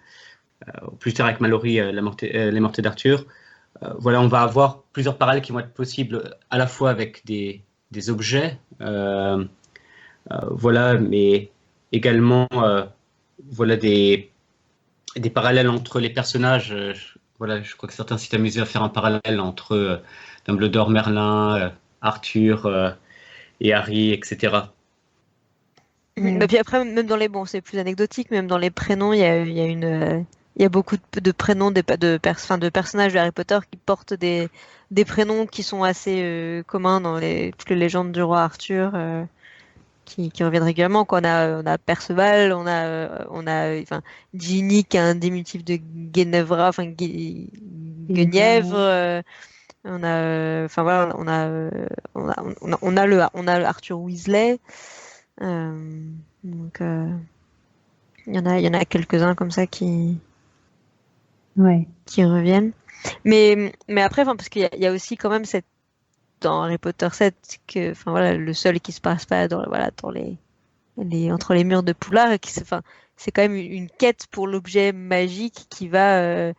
plus tard avec Malory, les mortiers d'Arthur. Voilà, on va avoir plusieurs parallèles qui vont être possibles à la fois avec des objets, voilà, mais également voilà, des parallèles entre les personnages. Voilà, je crois que certains s'est amusé à faire un parallèle entre Dumbledore, Merlin, Arthur et Harry, etc. Bah, puis après, même dans les bon, c'est plus anecdotique, même dans les prénoms, il y a beaucoup de prénoms de personnages de Harry Potter qui portent des prénoms qui sont assez communs dans toutes les légendes du roi Arthur, qui reviennent régulièrement. Quoi. On a Perceval, enfin, Ginny qui a un diminutif de Guinevra, enfin Guenièvre. Enfin voilà, on a le Arthur Weasley. Donc il y en a quelques-uns comme ça qui reviennent. Mais après, enfin, parce qu'il y a aussi quand même dans Harry Potter 7 que, enfin voilà, le seul qui se passe pas dans entre les murs de Poudlard et enfin, c'est quand même une quête pour l'objet magique qui va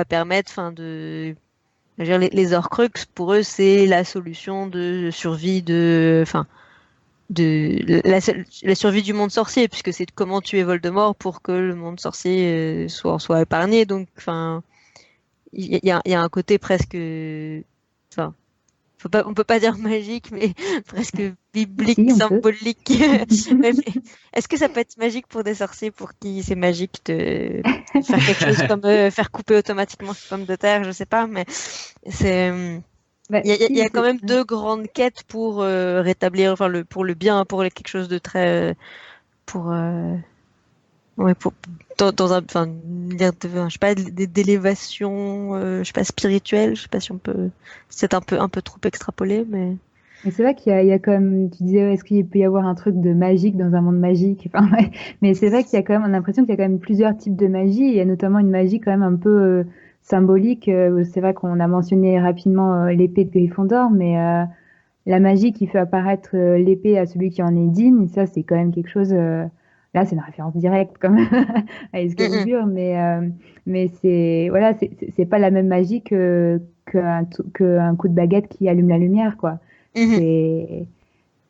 permettre, enfin je veux dire, les Horcruxes pour eux c'est la solution de survie enfin la survie du monde sorcier, puisque c'est comment tuer Voldemort pour que le monde sorcier soit épargné. Donc, enfin, il y a un côté presque, enfin, on peut pas dire magique, mais presque biblique, Si, on symbolique. Est-ce que ça peut être magique pour des sorciers pour qui c'est magique de faire quelque chose comme faire couper automatiquement une pomme de terre, je sais pas, mais c'est il y a quand même deux grandes quêtes pour rétablir, enfin pour le bien, pour quelque chose de très, pour, ouais, dans un, enfin, je sais pas, d'élévation, je sais pas spirituelle, je sais pas si on peut, c'est un peu trop extrapolé, mais. Mais c'est vrai il y a quand même, tu disais, est-ce qu'il peut y avoir un truc de magique dans un monde magique? Enfin, ouais. Mais c'est vrai qu'il y a quand même, on a l'impression qu'il y a quand même plusieurs types de magie. Il y a notamment une magie quand même un peu symbolique. C'est vrai qu'on a mentionné rapidement l'épée de Gryffondor, mais la magie qui fait apparaître l'épée à celui qui en est digne, ça c'est quand même quelque chose. Là, c'est une référence directe comme à Excalibur, mais c'est voilà, c'est pas la même magie qu'un coup de baguette qui allume la lumière, quoi. C'est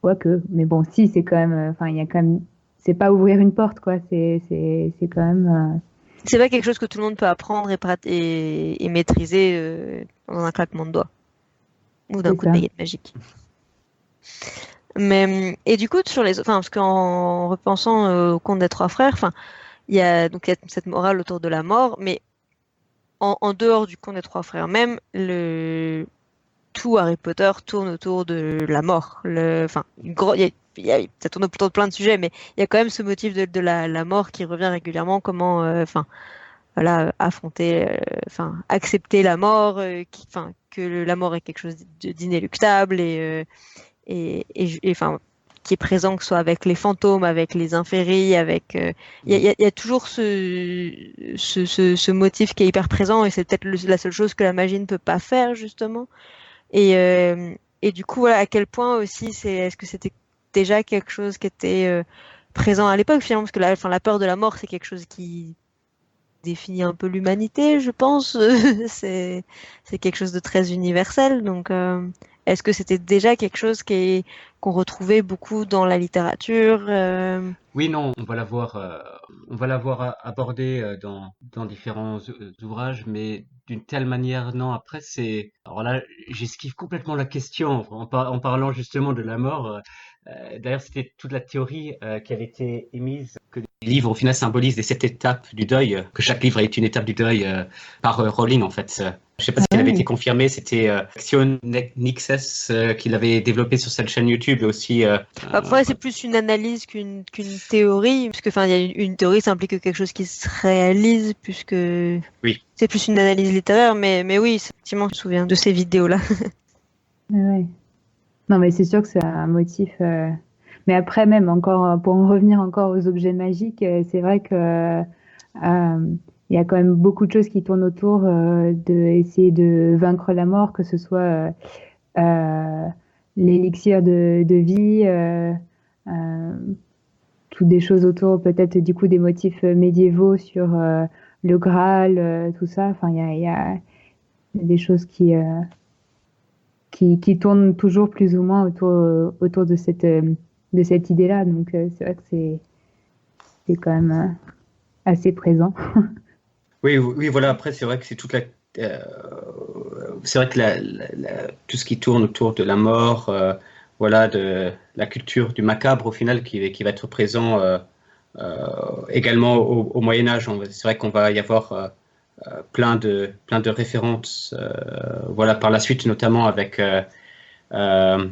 quoique, mais bon, si c'est quand même, enfin, il y a quand même, c'est pas ouvrir une porte, quoi. C'est quand même. C'est pas quelque chose que tout le monde peut apprendre et maîtriser dans un claquement de doigts ou d'un C'est coup de ça. baguette magique. Mais et du coup enfin parce qu'en repensant au conte des trois frères, enfin il y a cette morale autour de la mort, mais en dehors du conte des trois frères même, tout Harry Potter tourne autour de la mort. Enfin, ça tourne autour de plein de sujets, mais il y a quand même ce motif de la mort qui revient régulièrement. Comment, enfin, voilà, affronter, enfin, accepter la mort, enfin, que la mort est quelque chose d'inéluctable enfin, qui est présent, que ce soit avec les fantômes, avec les inféries, avec, il y a toujours ce motif qui est hyper présent et c'est peut-être la seule chose que la magie ne peut pas faire justement. Et du coup, voilà, à quel point aussi, est-ce que c'était déjà quelque chose qui était présent à l'époque finalement, parce que la peur de la mort, c'est quelque chose qui définit un peu l'humanité, je pense. c'est quelque chose de très universel. Donc, est-ce que c'était déjà quelque chose qu'on retrouvait beaucoup dans la littérature Oui, non, on va l'avoir abordé dans différents ouvrages, mais d'une telle manière, non. Après, alors là, j'esquive complètement la question en parlant justement de la mort. D'ailleurs, c'était toute la théorie qui avait été émise que les livres, au final, symbolisent les 7 étapes du deuil, que chaque livre est une étape du deuil par Rowling, en fait. Je sais pas si elle avait été confirmée, c'était Action Nixes qui l'avait développé sur cette chaîne YouTube et aussi. Après, c'est plus une analyse qu'une théorie, puisque enfin, il y a une théorie, ça implique quelque chose qui se réalise, puisque oui. C'est plus une analyse littéraire, mais oui, effectivement, je me souviens de ces vidéos-là. Ouais. Non, mais c'est sûr que c'est un motif. Mais après, même encore, pour en revenir encore aux objets magiques, c'est vrai que il y a quand même beaucoup de choses qui tournent autour de essayer de vaincre la mort, que ce soit l'élixir de vie, toutes des choses autour, peut-être du coup des motifs médiévaux sur le Graal, tout ça. Enfin, il y a des choses qui tournent toujours plus ou moins autour de cette idée-là. Donc, c'est vrai que c'est quand même assez présent. Oui, voilà. Après, c'est vrai que c'est c'est vrai que tout ce qui tourne autour de la mort, voilà, de la culture du macabre au final qui va être présent également au Moyen-Âge. C'est vrai qu'on va y avoir plein de références voilà, par la suite, notamment avec Black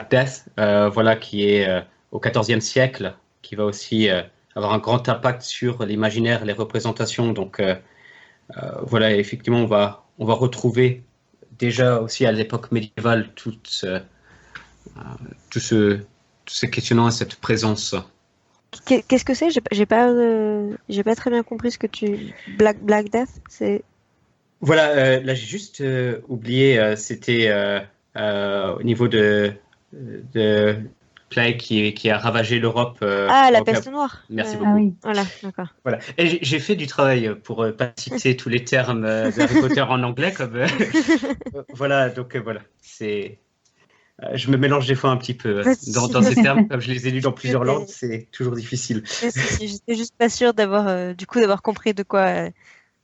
Death, voilà, qui est au XIVe siècle, qui va aussi avoir un grand impact sur l'imaginaire, les représentations. Donc voilà, effectivement, on va retrouver déjà aussi à l'époque médiévale tous ces questionnements et cette présence. Qu'est-ce que c'est? J'ai pas très bien compris ce que tu... Black Death, c'est... Voilà, là j'ai juste oublié, c'était au niveau de plague qui a ravagé l'Europe. la peste noire. Merci beaucoup. Ah oui. Voilà, d'accord. Voilà. Et j'ai fait du travail pour pas citer tous les termes d'Harry Potter en anglais, comme voilà. Donc voilà, c'est. Je me mélange des fois un petit peu dans ces termes, comme je les ai lus dans plusieurs langues, c'est toujours difficile. J'étais juste pas sûre d'avoir compris de quoi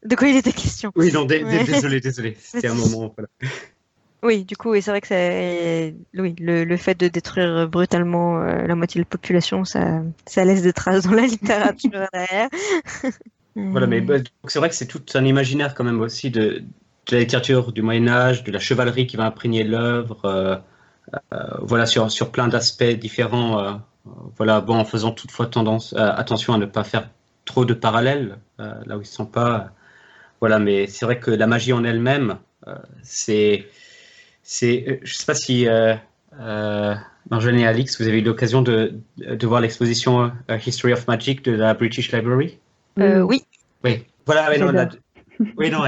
il était question. Oui, non, désolé, c'était un moment. Voilà. Oui, du coup, c'est vrai que le fait de détruire brutalement la moitié de la population, ça laisse des traces dans la littérature derrière. Voilà, mais c'est vrai que c'est tout un imaginaire quand même aussi de la littérature du Moyen-Âge, de la chevalerie qui va imprégner l'œuvre, voilà, sur plein d'aspects différents. Voilà, bon, en faisant toutefois attention à ne pas faire trop de parallèles, là où ils ne sont pas. Voilà, mais c'est vrai que la magie en elle-même, je ne sais pas si Marjolaine et Alix, vous avez eu l'occasion de voir l'exposition History of Magic de la British Library. Oui. Oui. Voilà. Oui, non.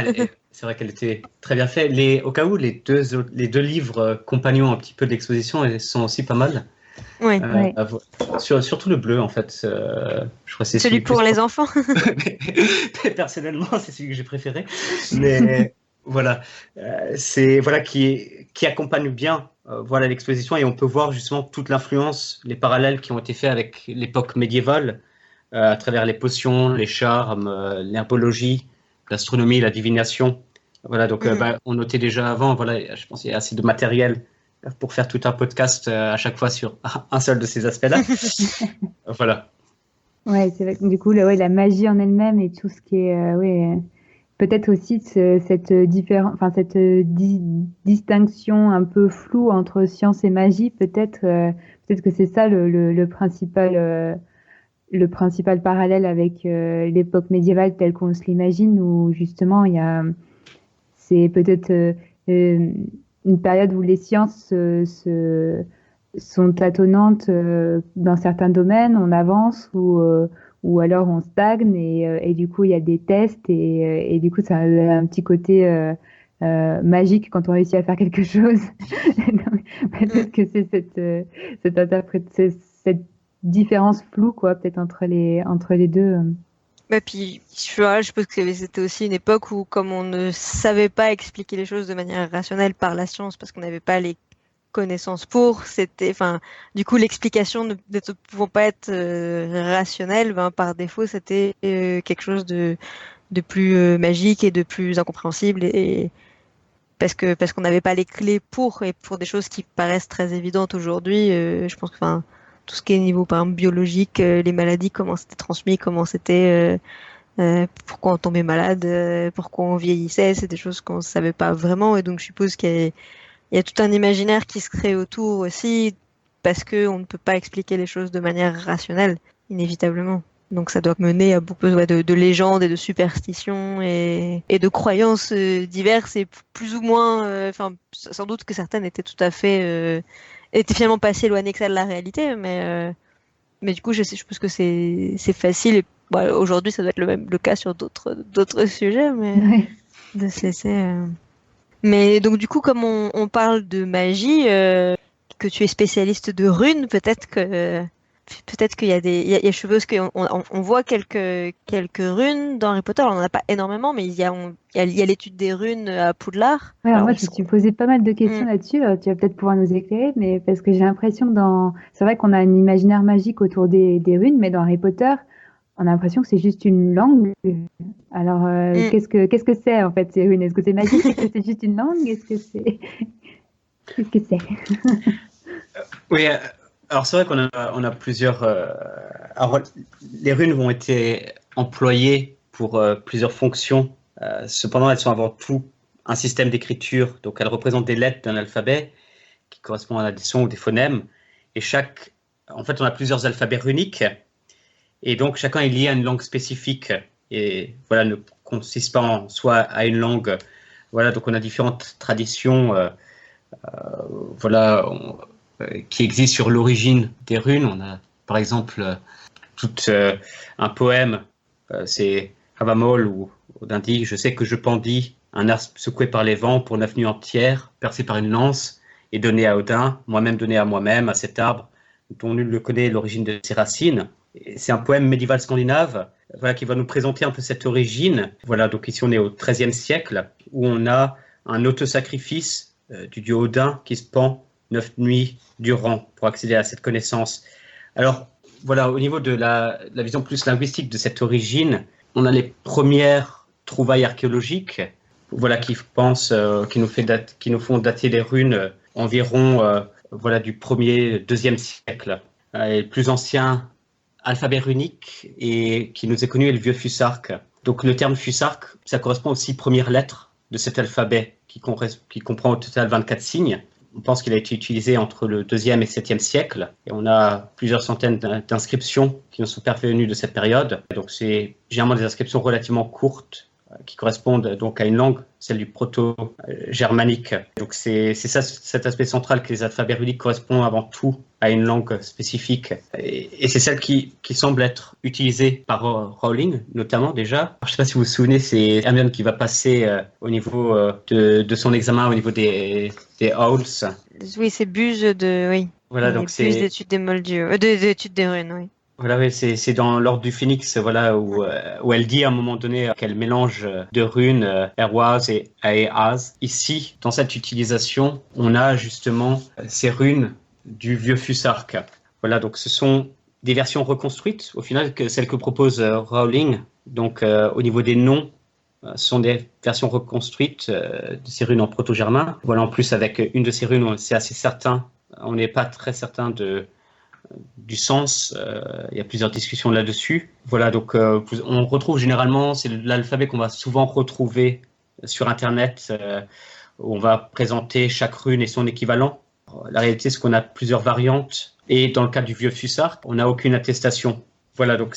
C'est vrai qu'elle était très bien faite. Au cas où les deux livres compagnons un petit peu de l'exposition, elles sont aussi pas mal. Oui. Surtout le bleu, en fait. Je crois que c'est celui pour les enfants. Personnellement, c'est celui que j'ai préféré. Mais voilà, c'est voilà qui accompagne bien voilà l'exposition, et on peut voir justement toute l'influence, les parallèles qui ont été faits avec l'époque médiévale à travers les potions, les charmes, l'herbologie, l'astronomie, la divination. Voilà, donc on notait déjà avant. Voilà, je pense qu'il y a assez de matériel pour faire tout un podcast à chaque fois sur un seul de ces aspects-là. Voilà. Ouais, c'est vrai que du coup, la magie en elle-même et tout ce qui est, peut-être aussi cette distinction un peu floue entre science et magie. Peut-être que c'est ça le principal parallèle avec l'époque médiévale telle qu'on se l'imagine, où justement c'est peut-être une période où les sciences sont tâtonnantes dans certains domaines, on avance ou alors on stagne et du coup il y a des tests et du coup ça a un petit côté magique quand on réussit à faire quelque chose. Donc, peut-être que c'est cette différence floue quoi, peut-être entre les deux. Et puis, je suppose que c'était aussi une époque où, comme on ne savait pas expliquer les choses de manière rationnelle par la science, parce qu'on n'avait pas les connaissances du coup, l'explication ne pouvant pas être rationnelle, par défaut, c'était quelque chose de plus magique et de plus incompréhensible, et parce qu'on n'avait pas les clés et pour des choses qui paraissent très évidentes aujourd'hui. Je pense que, tout ce qui est niveau, par exemple, biologique, les maladies, comment c'était transmis, comment c'était, pourquoi on tombait malade, pourquoi on vieillissait, c'est des choses qu'on ne savait pas vraiment. Et donc, je suppose qu'il y a tout un imaginaire qui se crée autour aussi, parce qu'on ne peut pas expliquer les choses de manière rationnelle, inévitablement. Donc, ça doit mener à beaucoup de légendes et de superstitions et de croyances diverses et plus ou moins, sans doute que certaines étaient tout à fait... était finalement pas si éloigné que ça de la réalité, mais du coup, je suppose que c'est facile. Et, aujourd'hui, ça doit être le cas sur d'autres sujets, mais de se laisser. Mais donc, du coup, comme on parle de magie, que tu es spécialiste de runes, peut-être qu'il y a je suppose qu'on voit quelques runes dans Harry Potter. On n'en a pas énormément, mais il y a l'étude des runes à Poudlard. Ouais, alors moi, je me suis posé pas mal de questions là-dessus. Tu vas peut-être pouvoir nous éclairer, mais parce que j'ai l'impression c'est vrai qu'on a un imaginaire magique autour des runes, mais dans Harry Potter, on a l'impression que c'est juste une langue. Alors, qu'est-ce que c'est en fait ces runes? Est-ce que c'est magique? Est-ce que c'est juste une langue? Est-ce que c'est... Qu'est-ce que c'est? Oui, alors c'est vrai on a plusieurs. Alors, les runes ont été employées pour plusieurs fonctions. Cependant, elles sont avant tout un système d'écriture. Donc, elles représentent des lettres d'un alphabet qui correspondent à des sons ou des phonèmes. Et en fait, on a plusieurs alphabets runiques. Et donc, chacun est lié à une langue spécifique. Et voilà, ne consiste pas en soi à une langue. Voilà, donc on a différentes traditions. Voilà, qui existent sur l'origine des runes. On a par exemple un poème, c'est Havamol ou Odindi, je sais que je pendis un arc secoué par les vents pour 9 nuits entières, percé par une lance et donné à Odin, moi-même donné à moi-même, à cet arbre dont nul ne connaît l'origine de ses racines. C'est un poème médiéval scandinave, voilà, qui va nous présenter un peu cette origine. Voilà, donc ici on est au XIIIe siècle, où on a un autosacrifice du dieu Odin qui se pend 9 nuits durant pour accéder à cette connaissance. Alors voilà, au niveau de la vision plus linguistique de cette origine, on a les premières trouvailles archéologiques, voilà, qui nous font dater les runes environ voilà, du 1er, 2e siècle. Le plus ancien alphabet runique et qui nous est connu est le vieux Fusark. Donc le terme Fusark, ça correspond aux 6 premières lettres de cet alphabet qui comprend au total 24 signes. On pense qu'il a été utilisé entre le 2e et 7e siècle. Et on a plusieurs centaines d'inscriptions qui nous sont parvenues de cette période. Donc c'est généralement des inscriptions relativement courtes qui correspondent donc à une langue, celle du proto-germanique. Donc c'est ça, cet aspect central que les alphabets runiques correspondent avant tout à une langue spécifique. Et c'est celle qui semble être utilisée par Rowling, notamment déjà. Alors, je ne sais pas si vous vous souvenez, c'est Hermione qui va passer au niveau de son examen, au niveau des Owls. Oui, c'est Buse de... Oui. Voilà, donc Buse d'études des moldus, d'études des runes, oui. Voilà, oui, c'est dans l'ordre du Phénix, voilà, où elle dit à un moment donné qu'elle mélange de runes Airwaz et Aeaz. Ici, dans cette utilisation, on a justement ces runes du vieux Fusark. Voilà, donc ce sont des versions reconstruites, au final, que celles que propose Rowling. Donc, au niveau des noms, ce sont des versions reconstruites de ces runes en proto-germain. Voilà, en plus, avec une de ces runes, c'est assez certain, on n'est pas très certain du sens, il y a plusieurs discussions là-dessus. Voilà, donc on retrouve généralement, c'est l'alphabet qu'on va souvent retrouver sur Internet, où on va présenter chaque rune et son équivalent. La réalité, c'est qu'on a plusieurs variantes, et dans le cas du vieux Fusark, on n'a aucune attestation. Voilà, donc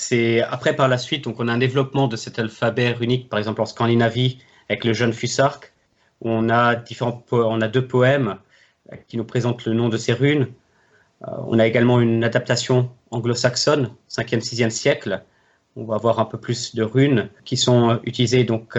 après par la suite, donc on a un développement de cet alphabet runique, par exemple en Scandinavie, avec le jeune Fusark, où on a 2 poèmes qui nous présentent le nom de ces runes. On a également une adaptation anglo-saxonne, 5e, 6e siècle. On va avoir un peu plus de runes qui sont utilisées. Donc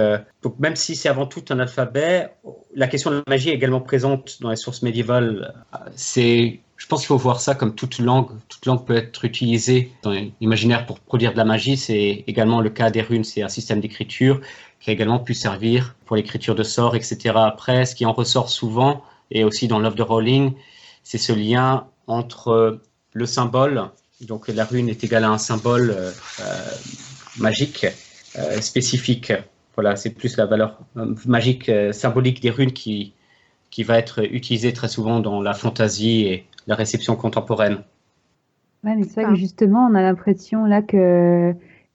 même si c'est avant tout un alphabet, la question de la magie est également présente dans les sources médiévales. Je pense qu'il faut voir ça comme toute langue. Toute langue peut être utilisée dans l'imaginaire pour produire de la magie. C'est également le cas des runes. C'est un système d'écriture qui a également pu servir pour l'écriture de sorts, etc. Après, ce qui en ressort souvent, et aussi dans l'œuvre de Rowling, c'est ce lien entre le symbole, donc la rune est égale à un symbole magique spécifique. Voilà, c'est plus la valeur magique symbolique des runes qui va être utilisée très souvent dans la fantaisie et la réception contemporaine. Ouais, mais c'est vrai que justement, on a l'impression là que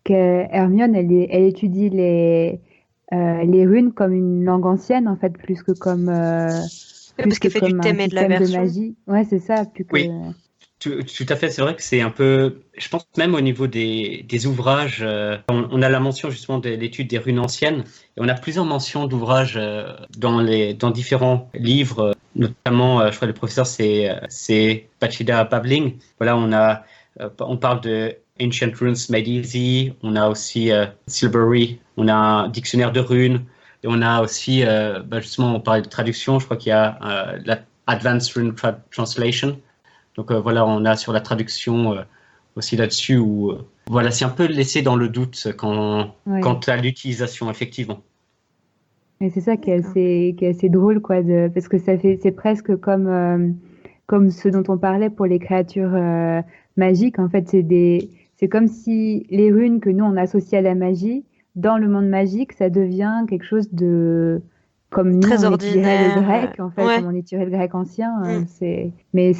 Hermione, elle étudie les runes comme une langue ancienne, en fait, plus que comme parce qu'elle fait du thème et de la version. De magie. Ouais, c'est ça. Oui, tout à fait. C'est vrai que c'est un peu. Je pense même au niveau des ouvrages, on a la mention justement de l'étude des runes anciennes, et on a plusieurs mentions d'ouvrages dans différents livres, notamment, je crois le professeur c'est Bachida Babling. Voilà, on parle de Ancient Runes Made Easy. On a aussi Silbury. On a un dictionnaire de runes. Et on a aussi, justement, on parlait de traduction, je crois qu'il y a la Advanced Rune Translation. Donc voilà, on a sur la traduction aussi là-dessus, où voilà, c'est un peu laissé dans le doute quant à l'utilisation, effectivement. Et c'est ça qui est assez drôle, quoi, parce que c'est presque comme ce dont on parlait pour les créatures magiques. En fait, c'est comme si les runes que nous, on associe à la magie, dans le monde magique, ça devient quelque chose comme nous, Très on étudierait le ordinaire. grec, en fait, Ouais. comme on étudierait le grec ancien. Mm. Mais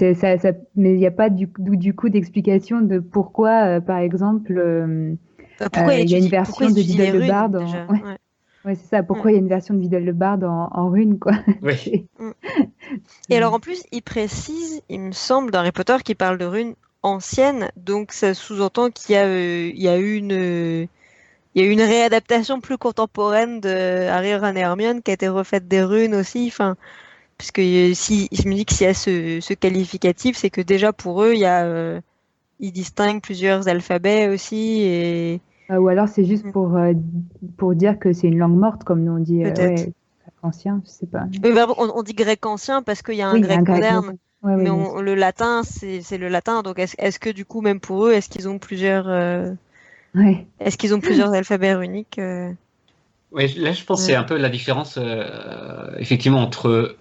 mais il n'y a pas du coup d'explication de pourquoi, par exemple, Pourquoi il y a une pourquoi version il de étudie les Vidal de runes Barde en... déjà? Ouais, Ouais. ouais, c'est ça. Ouais. Pourquoi il y a une version de Vidal de Barde en rune, quoi. Oui. Mm. Et alors en plus, il précise, il me semble, dans Harry Potter, qu'il parle de runes anciennes, donc ça sous-entend il y a eu il y a eu une réadaptation plus contemporaine de Harry, Ron et Hermione qui a été refaite des runes aussi. Enfin, puisque si je me dis que s'il y a ce qualificatif, c'est que déjà pour eux, ils distinguent plusieurs alphabets aussi et Ou alors c'est juste pour dire que c'est une langue morte, comme nous on dit, peut-être. ouais, ancien, je sais pas. On dit grec ancien parce qu'il y a un Oui, il y a un grec grec moderne, moderne. Ouais, ouais, mais bien sûr. le latin, c'est le latin. Donc est-ce que du coup, même pour eux, Ouais. est-ce qu'ils ont plusieurs alphabets runiques Oui, là, je pense que Ouais. c'est un peu la différence, effectivement, entre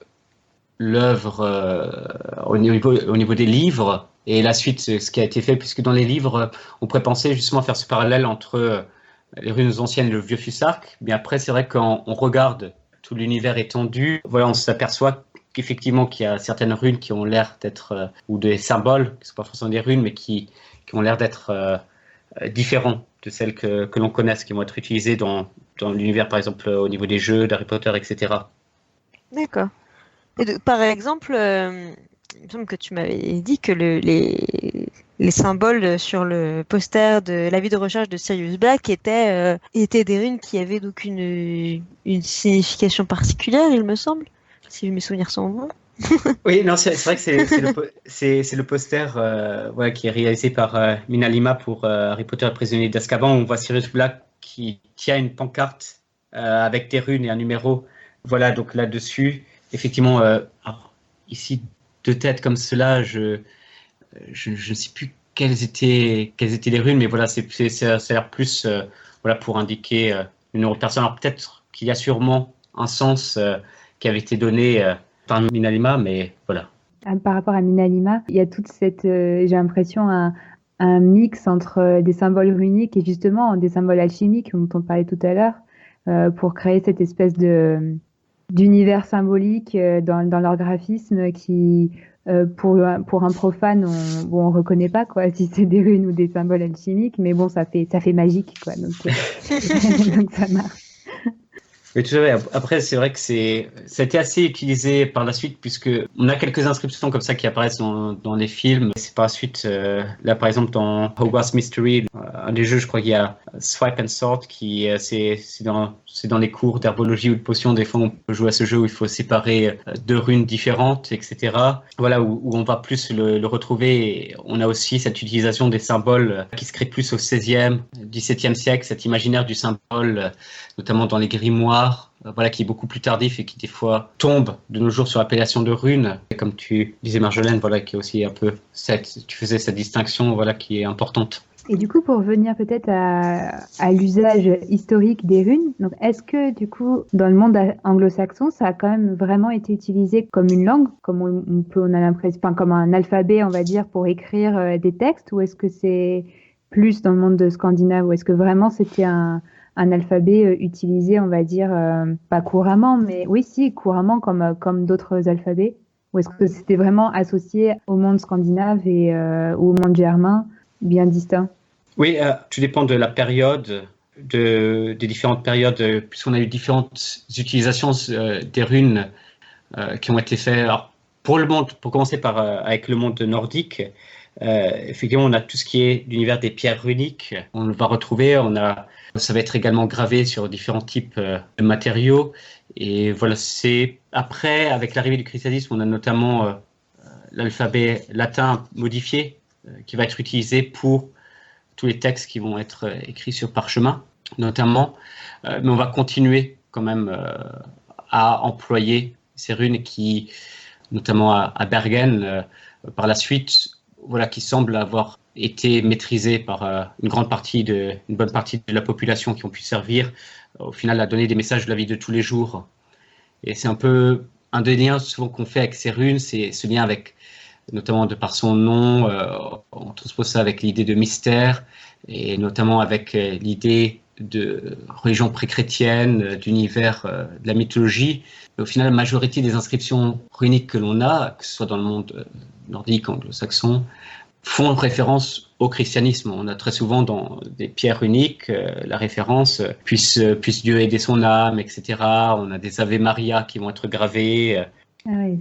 l'œuvre au niveau des livres et la suite, ce qui a été fait, puisque dans les livres, on pourrait penser justement faire ce parallèle entre les runes anciennes et le vieux Fusark. Mais après, c'est vrai quand on regarde tout l'univers étendu, voilà, on s'aperçoit qu'effectivement qu'il y a certaines runes qui ont l'air d'être, ou des symboles, qui ne sont pas forcément des runes, mais qui ont l'air d'être différents de celles que l'on connaisse, qui vont être utilisées dans l'univers, par exemple, au niveau des jeux, d'Harry Potter, etc. D'accord. Par exemple, il me semble que tu m'avais dit que les symboles sur le poster de l'avis de recherche de Sirius Black étaient des runes qui avaient donc une signification particulière, il me semble, si mes souvenirs sont bons. Oui, non, c'est vrai que c'est le poster ouais, qui est réalisé par Mina Lima pour Harry Potter et le prisonnier d'Azkaban. On voit Sirius Black qui tient une pancarte avec des runes et un numéro. Voilà, donc là-dessus, effectivement, alors, ici, de tête comme cela, je ne sais plus quelles étaient les runes, mais voilà, ça a l'air plus voilà, pour indiquer le numéro de personne. Alors peut-être qu'il y a sûrement un sens qui avait été donné par Minalima, mais voilà. Par rapport à Minalima, il y a toute cette, j'ai l'impression, un mix entre des symboles runiques et justement des symboles alchimiques dont on parlait tout à l'heure, pour créer cette espèce d'univers symbolique dans leur graphisme qui, pour un profane, on reconnaît pas quoi, si c'est des runes ou des symboles alchimiques, mais bon, ça fait magique quoi, donc, donc ça marche. Oui, tout à fait. Après, c'est vrai que ça a été assez utilisé par la suite, puisque on a quelques inscriptions comme ça qui apparaissent dans les films. C'est par la suite, là par exemple dans Hogwarts Mystery, un des jeux, je crois qu'il y a Swipe and Sort, qui c'est dans les cours d'herbologie ou de potions. Des fois, on peut jouer à ce jeu où il faut séparer deux runes différentes, etc. Voilà, où on va plus le retrouver. Et on a aussi cette utilisation des symboles qui se crée plus au XVIe, XVIIe siècle, cet imaginaire du symbole, notamment dans les grimoires, voilà, qui est beaucoup plus tardif et qui des fois tombe de nos jours sur l'appellation de rune. Et comme tu disais Marjolaine, voilà, qui est aussi un peu tu faisais cette distinction, voilà, qui est importante. Et du coup, pour revenir peut-être à l'usage historique des runes, donc est-ce que du coup, dans le monde anglo-saxon, ça a quand même vraiment été utilisé comme une langue, comme on a l'impression, enfin, comme un alphabet, on va dire, pour écrire des textes, ou est-ce que c'est plus dans le monde scandinave, ou est-ce que vraiment c'était un alphabet utilisé, on va dire, pas couramment, mais oui, si, couramment comme d'autres alphabets, ou est-ce que c'était vraiment associé au monde scandinave ou au monde germain, bien distinct? Oui, tout dépend de la période, des différentes périodes, puisqu'on a eu différentes utilisations des runes qui ont été faites. Alors, pour commencer avec le monde nordique, effectivement, on a tout ce qui est l'univers des pierres runiques. On le va retrouver. Ça va être également gravé sur différents types de matériaux. Et voilà, c'est après, avec l'arrivée du christianisme, on a notamment l'alphabet latin modifié qui va être utilisé pour tous les textes qui vont être écrits sur parchemin, notamment. Mais on va continuer quand même à employer ces runes qui, notamment à Bergen, par la suite, voilà, qui semblent avoir été maîtrisées par une bonne partie de la population qui ont pu servir au final à donner des messages de la vie de tous les jours. Et c'est un peu un des liens souvent qu'on fait avec ces runes, c'est ce lien avec, notamment de par son nom, on transpose ça avec l'idée de mystère et notamment avec l'idée de religion pré-chrétienne, d'univers de la mythologie. Et au final, la majorité des inscriptions runiques que l'on a, que ce soit dans le monde nordique, anglo-saxon, font référence au christianisme. On a très souvent dans des pierres runiques la référence puisse Dieu aider son âme, etc. On a des Ave Maria qui vont être gravés. Ah oui.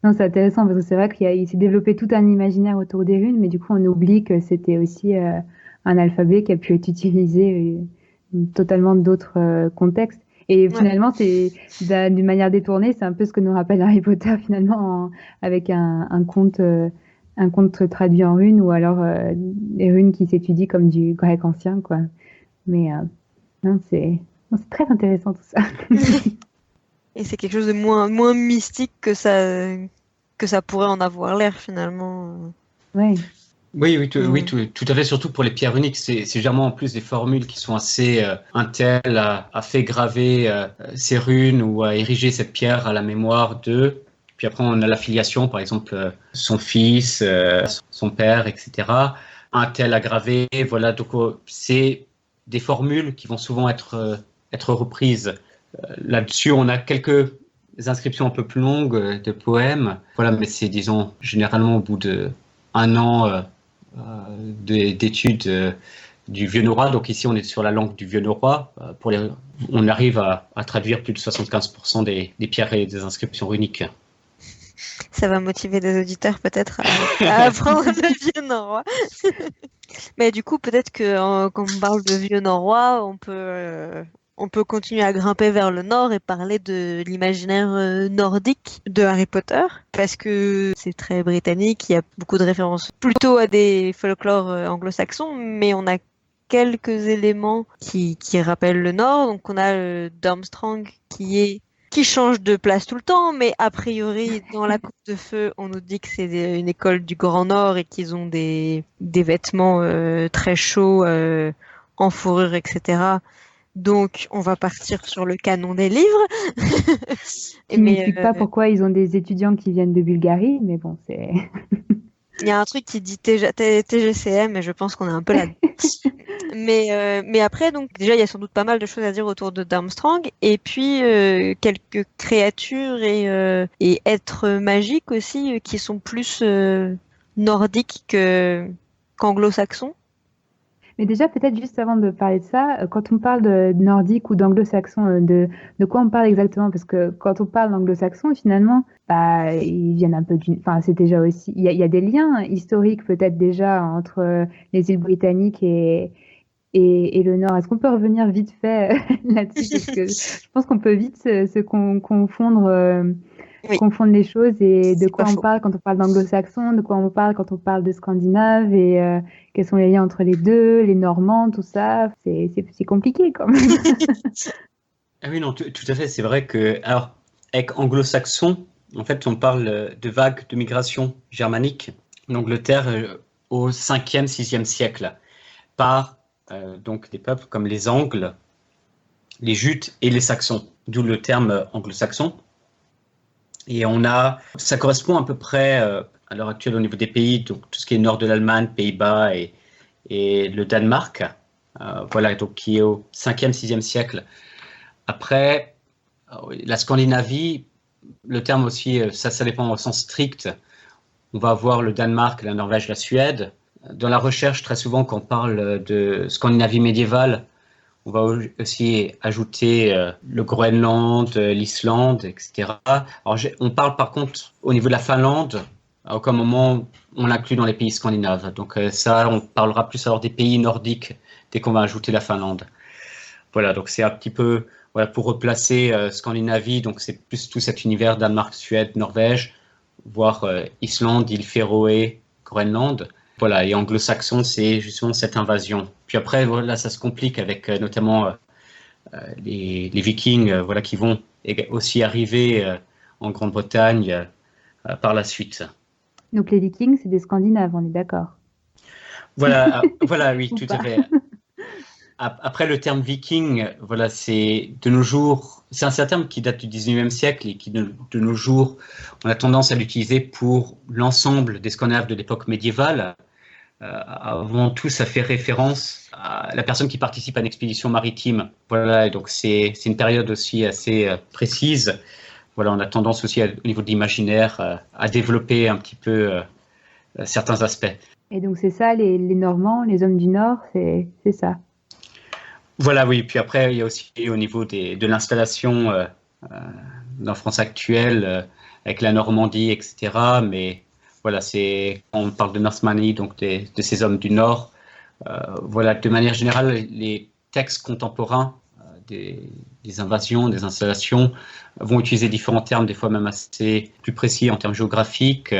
Non, c'est intéressant parce que c'est vrai qu'il s'est développé tout un imaginaire autour des runes, mais du coup, on oublie que c'était aussi un alphabet qui a pu être utilisé totalement d'autres contextes. Et finalement, c'est d'une manière détournée, c'est un peu ce que nous rappelle Harry Potter finalement, avec un conte traduit en runes ou alors des runes qui s'étudient comme du grec ancien, quoi. Mais non, c'est très intéressant tout ça. Et c'est quelque chose de moins mystique que ça pourrait en avoir l'air finalement. Ouais. Oui, tout à fait, surtout pour les pierres runiques. C'est généralement en plus des formules qui sont assez un tel a fait graver ces runes ou a érigé cette pierre à la mémoire de. Puis après, on a l'affiliation, par exemple, son fils, son père, etc. Un tel a gravé, voilà. Donc, c'est des formules qui vont souvent être reprises. Là-dessus, on a quelques inscriptions un peu plus longues de poèmes. Voilà, mais c'est, disons, généralement au bout d'1 an d'études du vieux norrois. Donc ici, on est sur la langue du vieux norrois. On arrive à traduire plus de 75% des pierres et des inscriptions runiques. Ça va motiver des auditeurs peut-être à apprendre le vieux norrois. Mais du coup, peut-être que quand on parle de vieux norrois, on peut continuer à grimper vers le nord et parler de l'imaginaire nordique de Harry Potter, parce que c'est très britannique, il y a beaucoup de références plutôt à des folklores anglo-saxons, mais on a quelques éléments qui rappellent le nord. Donc on a Durmstrang qui change de place tout le temps, mais a priori, dans la Coupe de Feu, on nous dit que c'est une école du Grand Nord et qu'ils ont des vêtements très chauds, en fourrure, etc. Donc, on va partir sur le canon des livres. Qui n'explique pas pourquoi ils ont des étudiants qui viennent de Bulgarie, mais bon, c'est... Il y a un truc qui dit TGCM, et je pense qu'on est un peu là. Mais après, donc déjà, il y a sans doute pas mal de choses à dire autour de Durmstrang, et puis quelques créatures et êtres magiques aussi qui sont plus nordiques qu'anglo-saxons. Mais déjà, peut-être juste avant de parler de ça, quand on parle de nordique ou d'anglo-saxon, de quoi on parle exactement? Parce que quand on parle d'anglo-saxon, finalement, bah, ils viennent un peu d'une... Enfin, c'est déjà aussi... Il y a des liens historiques peut-être déjà entre les îles britanniques et le Nord. Est-ce qu'on peut revenir vite fait là-dessus? Parce que je pense qu'on peut vite se confondre... Oui. confondre les choses et de C'est quoi pas on faux. parle quand on parle d'anglo-saxon, de quoi on parle quand on parle de scandinave et quels sont les liens entre les deux, les Normands, tout ça. C'est compliqué quand même. Ah oui, non, tout à fait. C'est vrai que, alors, avec anglo-saxon, en fait, on parle de vagues de migration germanique d'Angleterre au 5e, 6e siècle par donc des peuples comme les Angles, les Jutes et les Saxons, d'où le terme anglo-saxon. Et ça correspond à peu près à l'heure actuelle au niveau des pays, donc tout ce qui est nord de l'Allemagne, Pays-Bas et le Danemark, voilà, donc qui est au 5e, 6e siècle. Après, la Scandinavie, le terme aussi, ça dépend au sens strict. On va avoir le Danemark, la Norvège, la Suède. Dans la recherche, très souvent, quand on parle de Scandinavie médiévale, on va aussi ajouter le Groenland, l'Islande, etc. Alors, on parle par contre au niveau de la Finlande, à aucun moment on l'inclut dans les pays scandinaves. Donc ça, on parlera plus alors des pays nordiques dès qu'on va ajouter la Finlande. Voilà, donc c'est un petit peu, voilà, pour replacer Scandinavie, donc c'est plus tout cet univers Danemark, Suède, Norvège, voire Islande, îles Féroé, Groenland. Voilà, et anglo-saxon, c'est justement cette invasion. Puis après, voilà, ça se complique avec notamment les Vikings, voilà, qui vont aussi arriver en Grande-Bretagne par la suite. Donc les Vikings, c'est des Scandinaves, on est d'accord. Voilà, voilà, oui, Ou tout pas. à fait. Après, le terme viking, voilà, c'est de nos jours, c'est un terme qui date du 19e siècle et qui de nos jours, on a tendance à l'utiliser pour l'ensemble des Scandinaves de l'époque médiévale. avant tout, ça fait référence à la personne qui participe à une expédition maritime. Voilà, et donc c'est une période aussi assez précise. Voilà, on a tendance aussi au niveau de l'imaginaire à développer un petit peu certains aspects. Et donc c'est ça, les Normands, les hommes du Nord, c'est ça. Voilà, oui. Puis après, il y a aussi au niveau de l'installation en France actuelle, avec la Normandie, etc. Mais voilà, on parle de Northmanie, donc de ces hommes du Nord. Voilà, de manière générale, les textes contemporains des invasions, des installations, vont utiliser différents termes, des fois même assez plus précis en termes géographiques.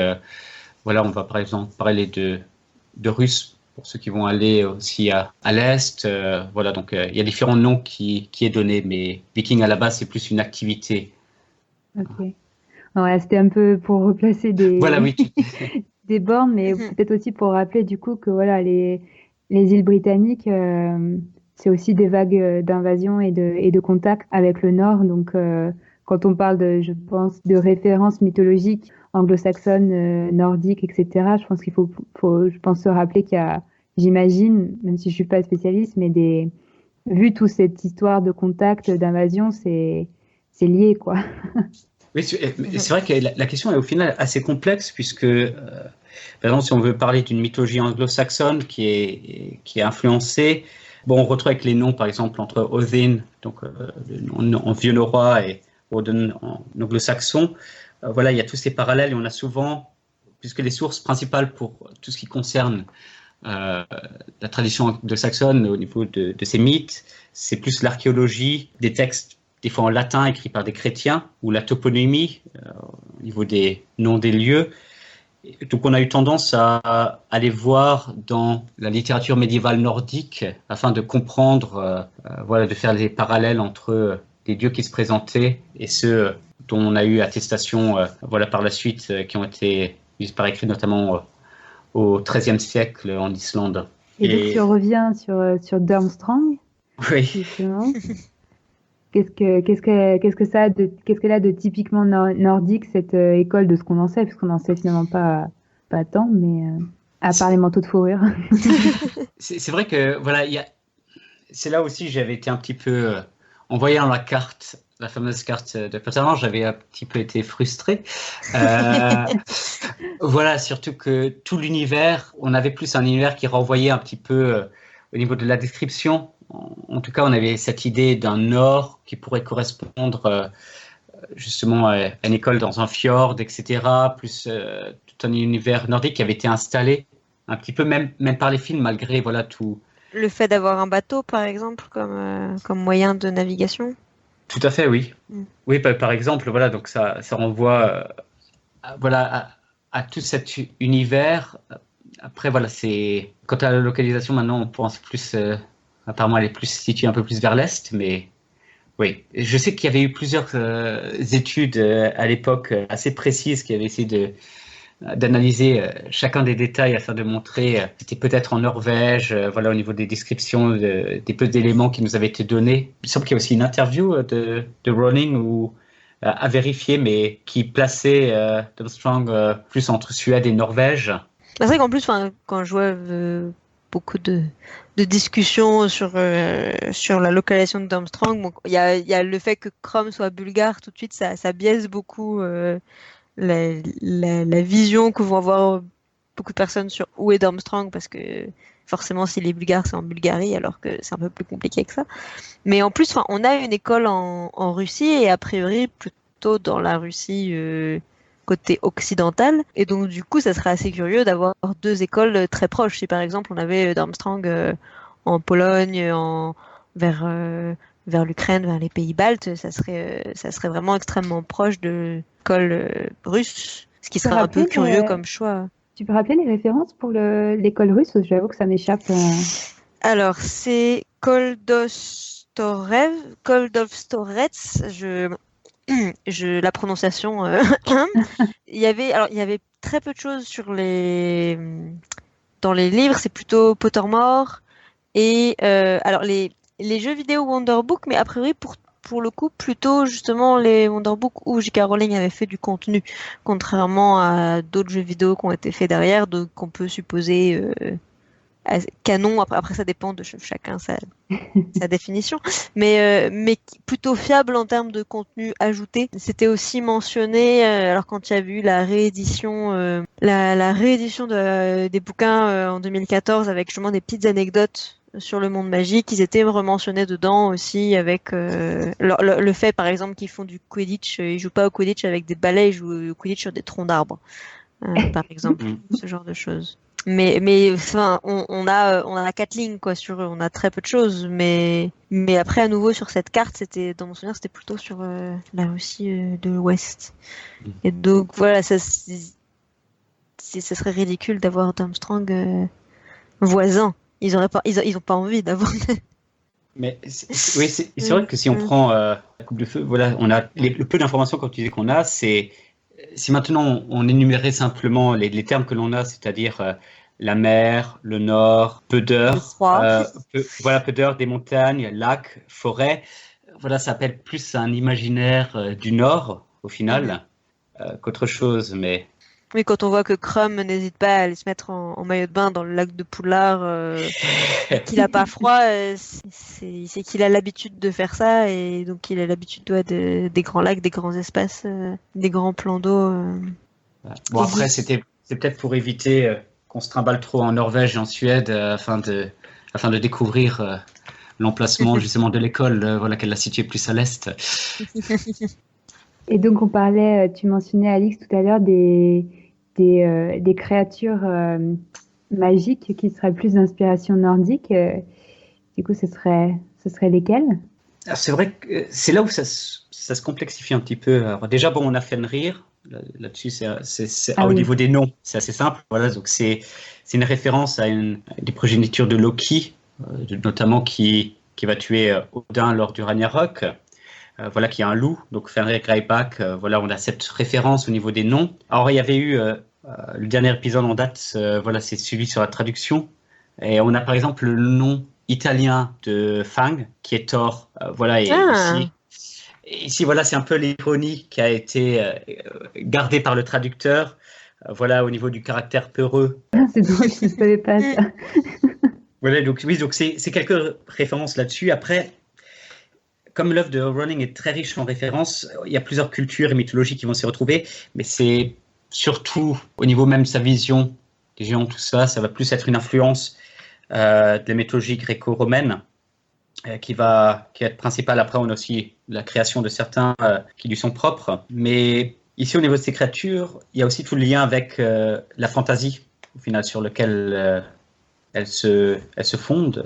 Voilà, on va par exemple parler de Russes, pour ceux qui vont aller aussi à l'Est. Voilà, donc il y a différents noms qui est donné, mais Viking à la base, c'est plus une activité. Ok. Ouais, c'était un peu pour replacer Voilà, oui. des bornes, mais peut-être aussi pour rappeler du coup que voilà, les îles britanniques, c'est aussi des vagues d'invasion et de contact avec le Nord. Donc, quand on parle je pense, de références mythologiques anglo-saxonnes, nordiques, etc., je pense qu'il faut, je pense, se rappeler qu'il y a, j'imagine, même si je suis pas spécialiste, mais vu toute cette histoire de contact, d'invasion, c'est lié, quoi. Oui, c'est vrai que la question est au final assez complexe, puisque, par exemple, si on veut parler d'une mythologie anglo-saxonne qui est influencée, bon, on retrouve avec les noms, par exemple, entre Odin, donc en vieux norrois, et Odin en anglo-saxon. Voilà, il y a tous ces parallèles, et on a souvent, puisque les sources principales pour tout ce qui concerne la tradition anglo-saxonne au niveau de ces mythes, c'est plus l'archéologie, des textes des fois en latin écrits par des chrétiens, ou la toponymie au niveau des noms des lieux. Donc on a eu tendance à aller voir dans la littérature médiévale nordique afin de comprendre, voilà, de faire des parallèles entre les dieux qui se présentaient et ceux dont on a eu attestation, voilà, par la suite, qui ont été mis par écrit notamment au XIIIe siècle en Islande. Et donc tu reviens sur Durmstrang, oui. Justement. Qu'est-ce qu'elle a de typiquement nordique, cette école, de ce qu'on en sait, puisqu'on n'en sait finalement pas tant, mais à part les manteaux de fourrure. C'est vrai que voilà, c'est là aussi j'avais été un petit peu, en voyant la carte, la fameuse carte de Potamore, j'avais un petit peu été frustré. Voilà, surtout que tout l'univers, on avait plus un univers qui renvoyait un petit peu au niveau de la description. En tout cas, on avait cette idée d'un nord qui pourrait correspondre justement à une école dans un fjord, etc. Plus tout un univers nordique qui avait été installé un petit peu, même par les films, malgré voilà tout. Le fait d'avoir un bateau, par exemple, comme moyen de navigation. Tout à fait, oui. Oui, par exemple, voilà, donc ça renvoie voilà, à tout cet univers. Après, voilà, quant à la localisation, maintenant, on pense plus. Apparemment, elle est plus située un peu plus vers l'est, mais oui. Je sais qu'il y avait eu plusieurs études à l'époque assez précises qui avaient essayé d'analyser chacun des détails afin de montrer c'était peut-être en Norvège, voilà, au niveau des descriptions, des peu d'éléments qui nous avaient été donnés. Il semble qu'il y a aussi une interview de Rowling à vérifier, mais qui plaçait Durmstrang plus entre Suède et Norvège. C'est vrai qu'en plus, quand je vois beaucoup de discussions sur la localisation de Durmstrang, bon, il y a le fait que Crom soit bulgare, tout de suite, ça biaise beaucoup la vision que vont avoir beaucoup de personnes sur où est Durmstrang, parce que forcément, s'il est bulgare, c'est en Bulgarie, alors que c'est un peu plus compliqué que ça. Mais en plus, on a une école en Russie, et a priori plutôt dans la Russie côté occidental, et donc du coup ça serait assez curieux d'avoir deux écoles très proches. Si par exemple on avait Durmstrang en Pologne, vers l'Ukraine, vers les pays baltes, ça serait vraiment extrêmement proche de l'école russe, ce qui serait un peu curieux comme choix. Tu peux rappeler les références pour l'école russe? J'avoue que ça m'échappe. Alors c'est Koldovstorets, la prononciation. Il y avait très peu de choses dans les livres. C'est plutôt Pottermore et alors les jeux vidéo Wonderbook, mais a priori pour le coup plutôt justement les Wonderbook où J.K. Rowling avait fait du contenu, contrairement à d'autres jeux vidéo qui ont été faits derrière, donc qu'on peut supposer canon. Après ça dépend de chacun sa définition, mais plutôt fiable en termes de contenu ajouté. C'était aussi mentionné, alors quand il y a eu la réédition, la réédition des bouquins en 2014 avec justement des petites anecdotes sur le monde magique, ils étaient rementionnés dedans aussi avec le fait par exemple qu'ils font du Quidditch, ils jouent pas au Quidditch avec des balais, ils jouent au Quidditch sur des troncs d'arbres, par exemple, ce genre de choses. Mais enfin, on a 4 lignes quoi sur eux, on a très peu de choses, mais après à nouveau sur cette carte, c'était dans mon souvenir, c'était plutôt sur la Russie de l'Ouest. Et donc voilà, ça serait ridicule d'avoir Durmstrang voisin. Ils ont pas envie d'avoir. Mais c'est vrai que si on prend la coupe de feu, voilà, on a le peu d'informations comme tu disais qu'on a, c'est si maintenant on énumérait simplement les termes que l'on a, c'est-à-dire la mer, le nord, peu d'heures, peu d'heures, des montagnes, lacs, forêts, voilà, ça appelle plus un imaginaire du nord au final qu'autre chose, mais. Oui, quand on voit que Krum n'hésite pas à aller se mettre en maillot de bain dans le lac de Poudlard, qu'il n'a pas froid, c'est qu'il a l'habitude de faire ça, et donc il a l'habitude des grands lacs, des grands espaces, des grands plans d'eau. Bon, après, c'est peut-être pour éviter qu'on se trimballe trop en Norvège et en Suède afin de découvrir l'emplacement justement de l'école, voilà, qu'elle l'a située plus à l'est. Et donc on parlait, tu mentionnais Alix tout à l'heure des créatures magiques qui seraient plus d'inspiration nordique. Du coup, ce serait lesquelles? Alors, c'est vrai que c'est là où ça se complexifie un petit peu. Alors, déjà, bon, on a Fenrir. Là-dessus, au niveau des noms, c'est assez simple. Voilà, donc c'est une référence à des progénitures de Loki, notamment qui va tuer Odin lors du Ragnarok. Voilà, qui est un loup, donc Fenrir Greyback, voilà, on a cette référence au niveau des noms. Alors, il y avait eu le dernier épisode en date, voilà, c'est celui sur la traduction. Et on a par exemple le nom italien de Fang, qui est Thor. Voilà, et ici, voilà, c'est un peu l'ironie qui a été gardée par le traducteur. Voilà, au niveau du caractère peureux. C'est drôle, je ne savais pas ça. Voilà, donc oui, donc c'est quelques références là-dessus. Après, comme l'œuvre de Rowling est très riche en références, il y a plusieurs cultures et mythologies qui vont s'y retrouver, mais c'est surtout au niveau même de sa vision des géants, tout ça, ça va plus être une influence de la mythologie gréco-romaine qui va être principale. Après, on a aussi la création de certains qui lui sont propres, mais ici, au niveau de ces créatures, il y a aussi tout le lien avec la fantaisie, au final, sur lequel elle se fonde,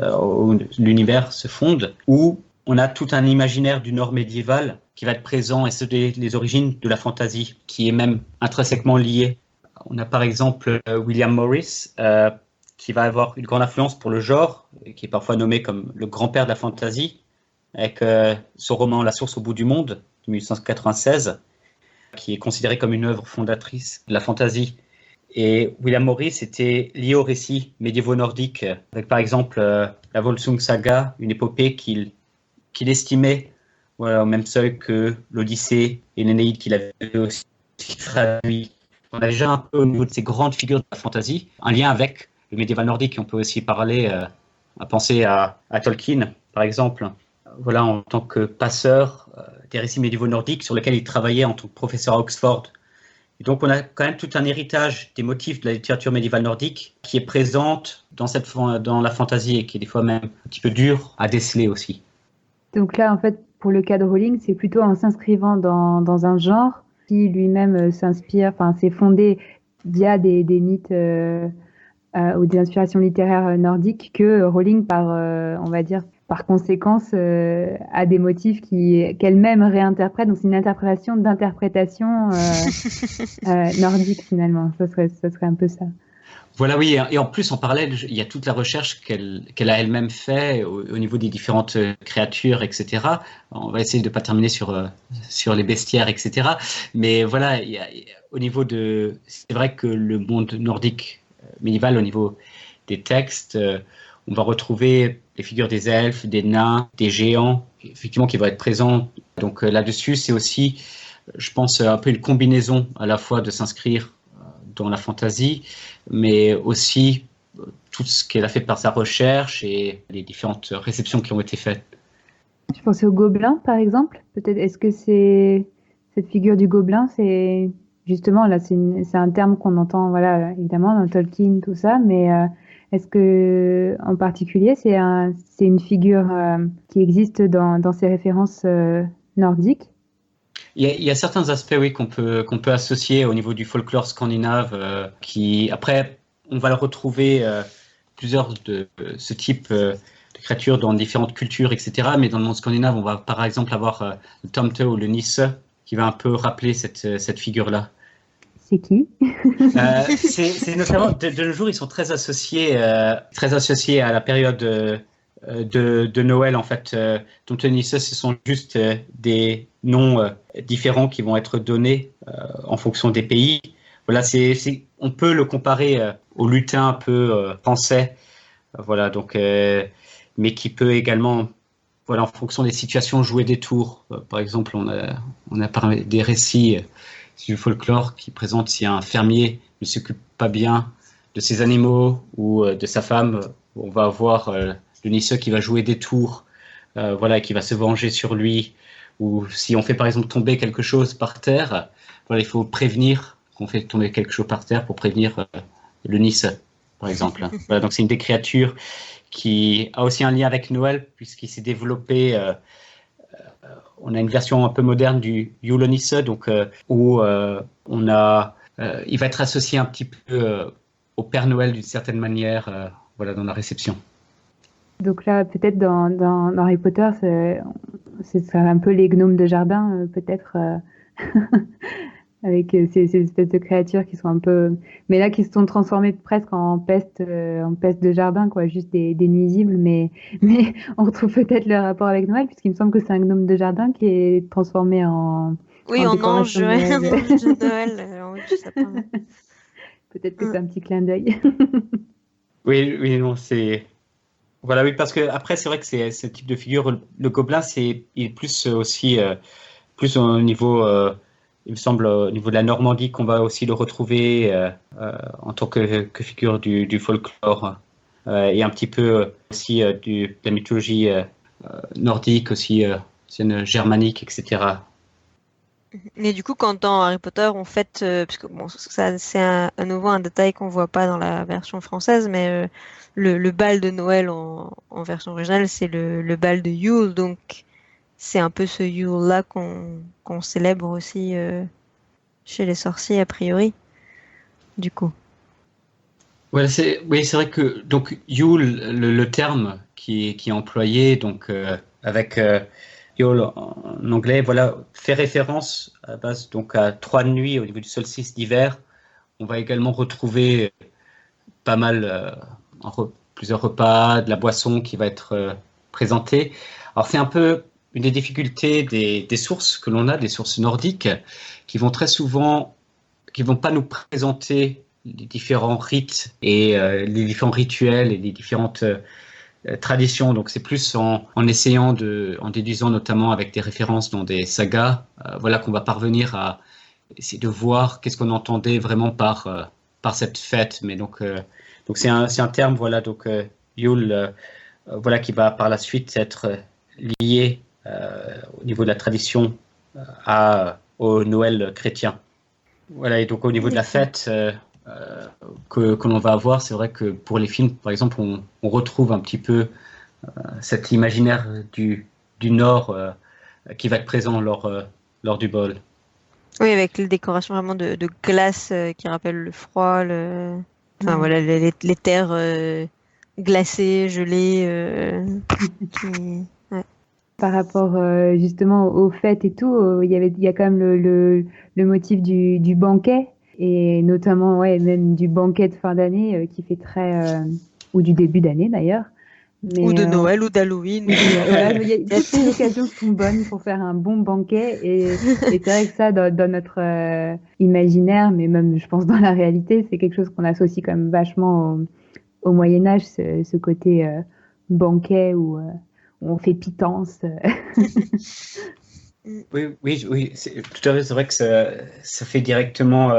l'univers se fonde, où on a tout un imaginaire du Nord médiéval qui va être présent, et c'est les origines de la fantaisie, qui est même intrinsèquement liée. On a par exemple William Morris, qui va avoir une grande influence pour le genre, qui est parfois nommé comme le grand-père de la fantaisie, avec son roman La source au bout du monde, de 1896, qui est considéré comme une œuvre fondatrice de la fantaisie. Et William Morris était lié aux récits médiévaux nordiques, avec par exemple la Volsung Saga, une épopée qu'il estimait au même seuil que l'Odyssée et l'Énéide qu'il avait aussi traduit. On a déjà un peu au niveau de ces grandes figures de la fantasy, un lien avec le médiéval nordique. On peut aussi parler, à penser à Tolkien, par exemple, voilà, en tant que passeur des récits médiévaux nordiques sur lesquels il travaillait en tant que professeur à Oxford. Et donc on a quand même tout un héritage des motifs de la littérature médiévale nordique qui est présente dans la fantasy et qui est des fois même un petit peu dure à déceler aussi. Donc là, en fait, pour le cas de Rowling, c'est plutôt en s'inscrivant dans un genre qui lui-même s'inspire, enfin, c'est fondé via des mythes ou des inspirations littéraires nordiques que Rowling, on va dire, par conséquence, a des motifs qu'elle-même réinterprète. Donc, c'est une interprétation d'interprétation nordique, finalement. Ça serait un peu ça. Voilà, oui, et en plus, en parallèle, il y a toute la recherche qu'elle a elle-même fait au niveau des différentes créatures, etc. On va essayer de ne pas terminer sur les bestiaires, etc. Mais voilà, au niveau c'est vrai que le monde nordique médiéval, au niveau des textes, on va retrouver les figures des elfes, des nains, des géants, effectivement, qui vont être présents. Donc là-dessus, c'est aussi, je pense, un peu une combinaison à la fois de s'inscrire dans la fantasy, mais aussi tout ce qu'elle a fait par sa recherche et les différentes réceptions qui ont été faites. Je pensais au gobelin, par exemple. Peut-être, est-ce que c'est cette figure du gobelin, c'est justement là, c'est un terme qu'on entend, voilà, évidemment dans Tolkien, tout ça, mais est-ce que en particulier, c'est une figure qui existe dans ces références nordiques? Il y a certains aspects, oui, qu'on peut associer au niveau du folklore scandinave, qui après, on va le retrouver plusieurs de ce type de créatures dans différentes cultures, etc. Mais dans le monde scandinave, on va par exemple avoir le Tomte ou le Nisse, qui va un peu rappeler cette figure-là. C'est qui? C'est notamment de nos jours, ils sont très associés à la période de Noël en fait. Tomte et Nisse, ce sont juste des noms différents qui vont être donnés en fonction des pays. Voilà, on peut le comparer au lutin un peu français. Voilà, donc, mais qui peut également, voilà, en fonction des situations, jouer des tours. Par exemple, on a parlé des récits du folklore qui présentent si un fermier ne s'occupe pas bien de ses animaux ou de sa femme, on va avoir le Nisse qui va jouer des tours, voilà, qui va se venger sur lui. Ou si on fait par exemple tomber quelque chose par terre, voilà, il faut prévenir qu'on fait tomber quelque chose par terre pour prévenir le Nisse, par exemple. Voilà, donc c'est une des créatures qui a aussi un lien avec Noël puisqu'il s'est développé. On a une version un peu moderne du Yule Nisse, donc où il va être associé un petit peu au Père Noël d'une certaine manière, voilà, dans la réception. Donc là, peut-être dans Harry Potter, c'est un peu les gnomes de jardin, peut-être, avec ces espèces de créatures qui sont un peu, mais là qui se sont transformées presque en peste de jardin, quoi, juste des nuisibles, mais on retrouve peut-être le rapport avec Noël, puisqu'il me semble que c'est un gnome de jardin qui est transformé en ange, décoration de ouais, Noël. un ange de Noël en haut du sapin. Peut-être que c'est un petit clin d'œil. Oui, non, c'est. Voilà, oui, parce que après, c'est vrai que c'est ce type de figure. Le gobelin, il est plus aussi, plus au niveau, il me semble, au niveau de la Normandie qu'on va aussi le retrouver en tant que figure du folklore et un petit peu aussi de la mythologie nordique, aussi germanique, etc. Mais du coup, quand dans Harry Potter, on fête, parce que bon, ça, c'est à nouveau un détail qu'on voit pas dans la version française, mais le bal de Noël en version originale, c'est le bal de Yule, donc c'est un peu ce Yule-là qu'on célèbre aussi chez les sorciers, a priori, du coup. Voilà, oui, c'est vrai que donc Yule, le terme qui est employé, donc avec Yule en anglais, voilà, fait référence à base donc à 3 nuits au niveau du solstice d'hiver. On va également retrouver pas mal, plusieurs repas, de la boisson qui va être présentée. Alors c'est un peu une des difficultés des sources que l'on a, des sources nordiques, qui vont pas nous présenter les différents rites et les différents rituels et les différentes traditions. Donc c'est plus en déduisant notamment avec des références dans des sagas, voilà, qu'on va parvenir à essayer de voir qu'est-ce qu'on entendait vraiment par cette fête. Mais donc c'est un terme, voilà, donc Yule, voilà, qui va par la suite être lié au niveau de la tradition au Noël chrétien. Voilà, et donc au niveau de la fête que l'on va avoir, c'est vrai que pour les films, par exemple, on retrouve un petit peu cet imaginaire du Nord qui va être présent lors du bal. Oui, avec les décorations vraiment de glace qui rappellent le froid, enfin voilà, les terres glacées, gelées. Ouais. Par rapport justement aux fêtes et tout, il y a quand même le motif du banquet et notamment même du banquet de fin d'année qui fait très ou du début d'année d'ailleurs. Ou de Noël ou d'Halloween. Voilà, toutes les occasions sont bonnes pour faire un bon banquet et c'est vrai que ça dans notre imaginaire, mais même je pense dans la réalité, c'est quelque chose qu'on associe quand même vachement au Moyen-Âge, ce côté banquet où on fait pitance. Oui, tout à fait. C'est vrai que ça fait directement,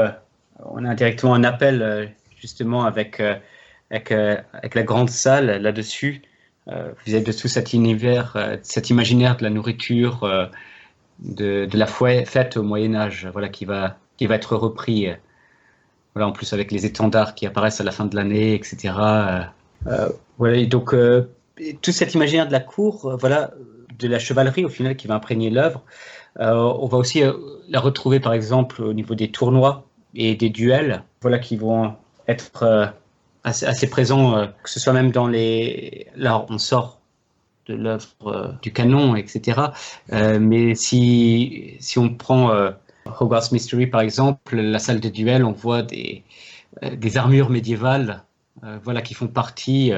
on a directement un appel justement avec avec la grande salle là-dessus. Vous avez dessous cet univers, cet imaginaire de la nourriture, de la fête au Moyen-Âge, voilà, qui va être repris. Voilà, en plus avec les étendards qui apparaissent à la fin de l'année, etc. Voilà, et donc tout cet imaginaire de la cour, voilà, de la chevalerie au final qui va imprégner l'œuvre. On va aussi la retrouver par exemple au niveau des tournois et des duels, voilà, qui vont être assez présents, que ce soit même dans les... Là, on sort de l'œuvre du canon, etc. Mais si on prend Hogwarts Mystery par exemple, la salle de duel, on voit des armures médiévales, voilà, qui font partie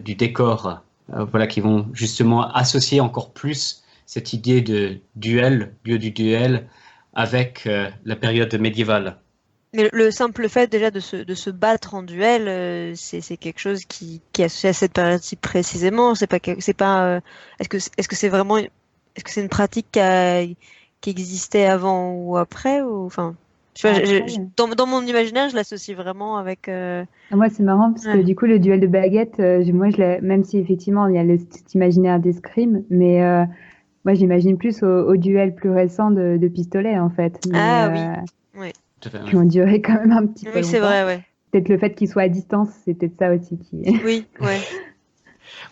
du décor, voilà, qui vont justement associer encore plus cette idée de duel, lieu du duel, avec la période médiévale. Mais le simple fait déjà de se battre en duel, c'est quelque chose qui est associé à cette période-ci précisément. Est-ce que c'est vraiment, est-ce que c'est une pratique qui existait avant ou après, ou enfin, tu vois, dans mon imaginaire, je l'associe vraiment avec. Moi, c'est marrant parce que du coup, le duel de baguette, moi, même si effectivement il y a cet imaginaire d'escrime, mais moi, j'imagine plus au duel plus récent de pistolet en fait. Mais, oui. Qui ont duré quand même un petit peu longtemps. Oui, c'est vrai, ouais. Peut-être le fait qu'il soit à distance, c'est peut-être ça aussi qui. Oui, ouais.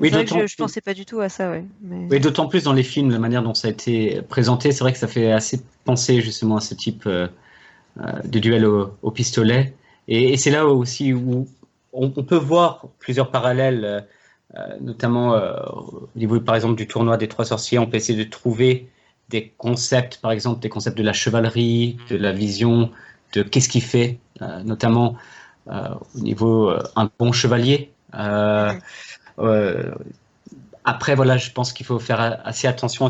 Oui, c'est vrai que je pensais pas du tout à ça, ouais. Mais... Oui, d'autant plus dans les films, la manière dont ça a été présenté, c'est vrai que ça fait assez penser justement à ce type de duel au pistolet. Et c'est là aussi où on peut voir plusieurs parallèles, notamment au niveau, par exemple, du tournoi des Trois Sorciers. On peut essayer de trouver des concepts, par exemple, des concepts de la chevalerie, de la vision, de qu'est-ce qui fait, notamment au niveau un bon chevalier. Après, voilà, je pense qu'il faut faire assez attention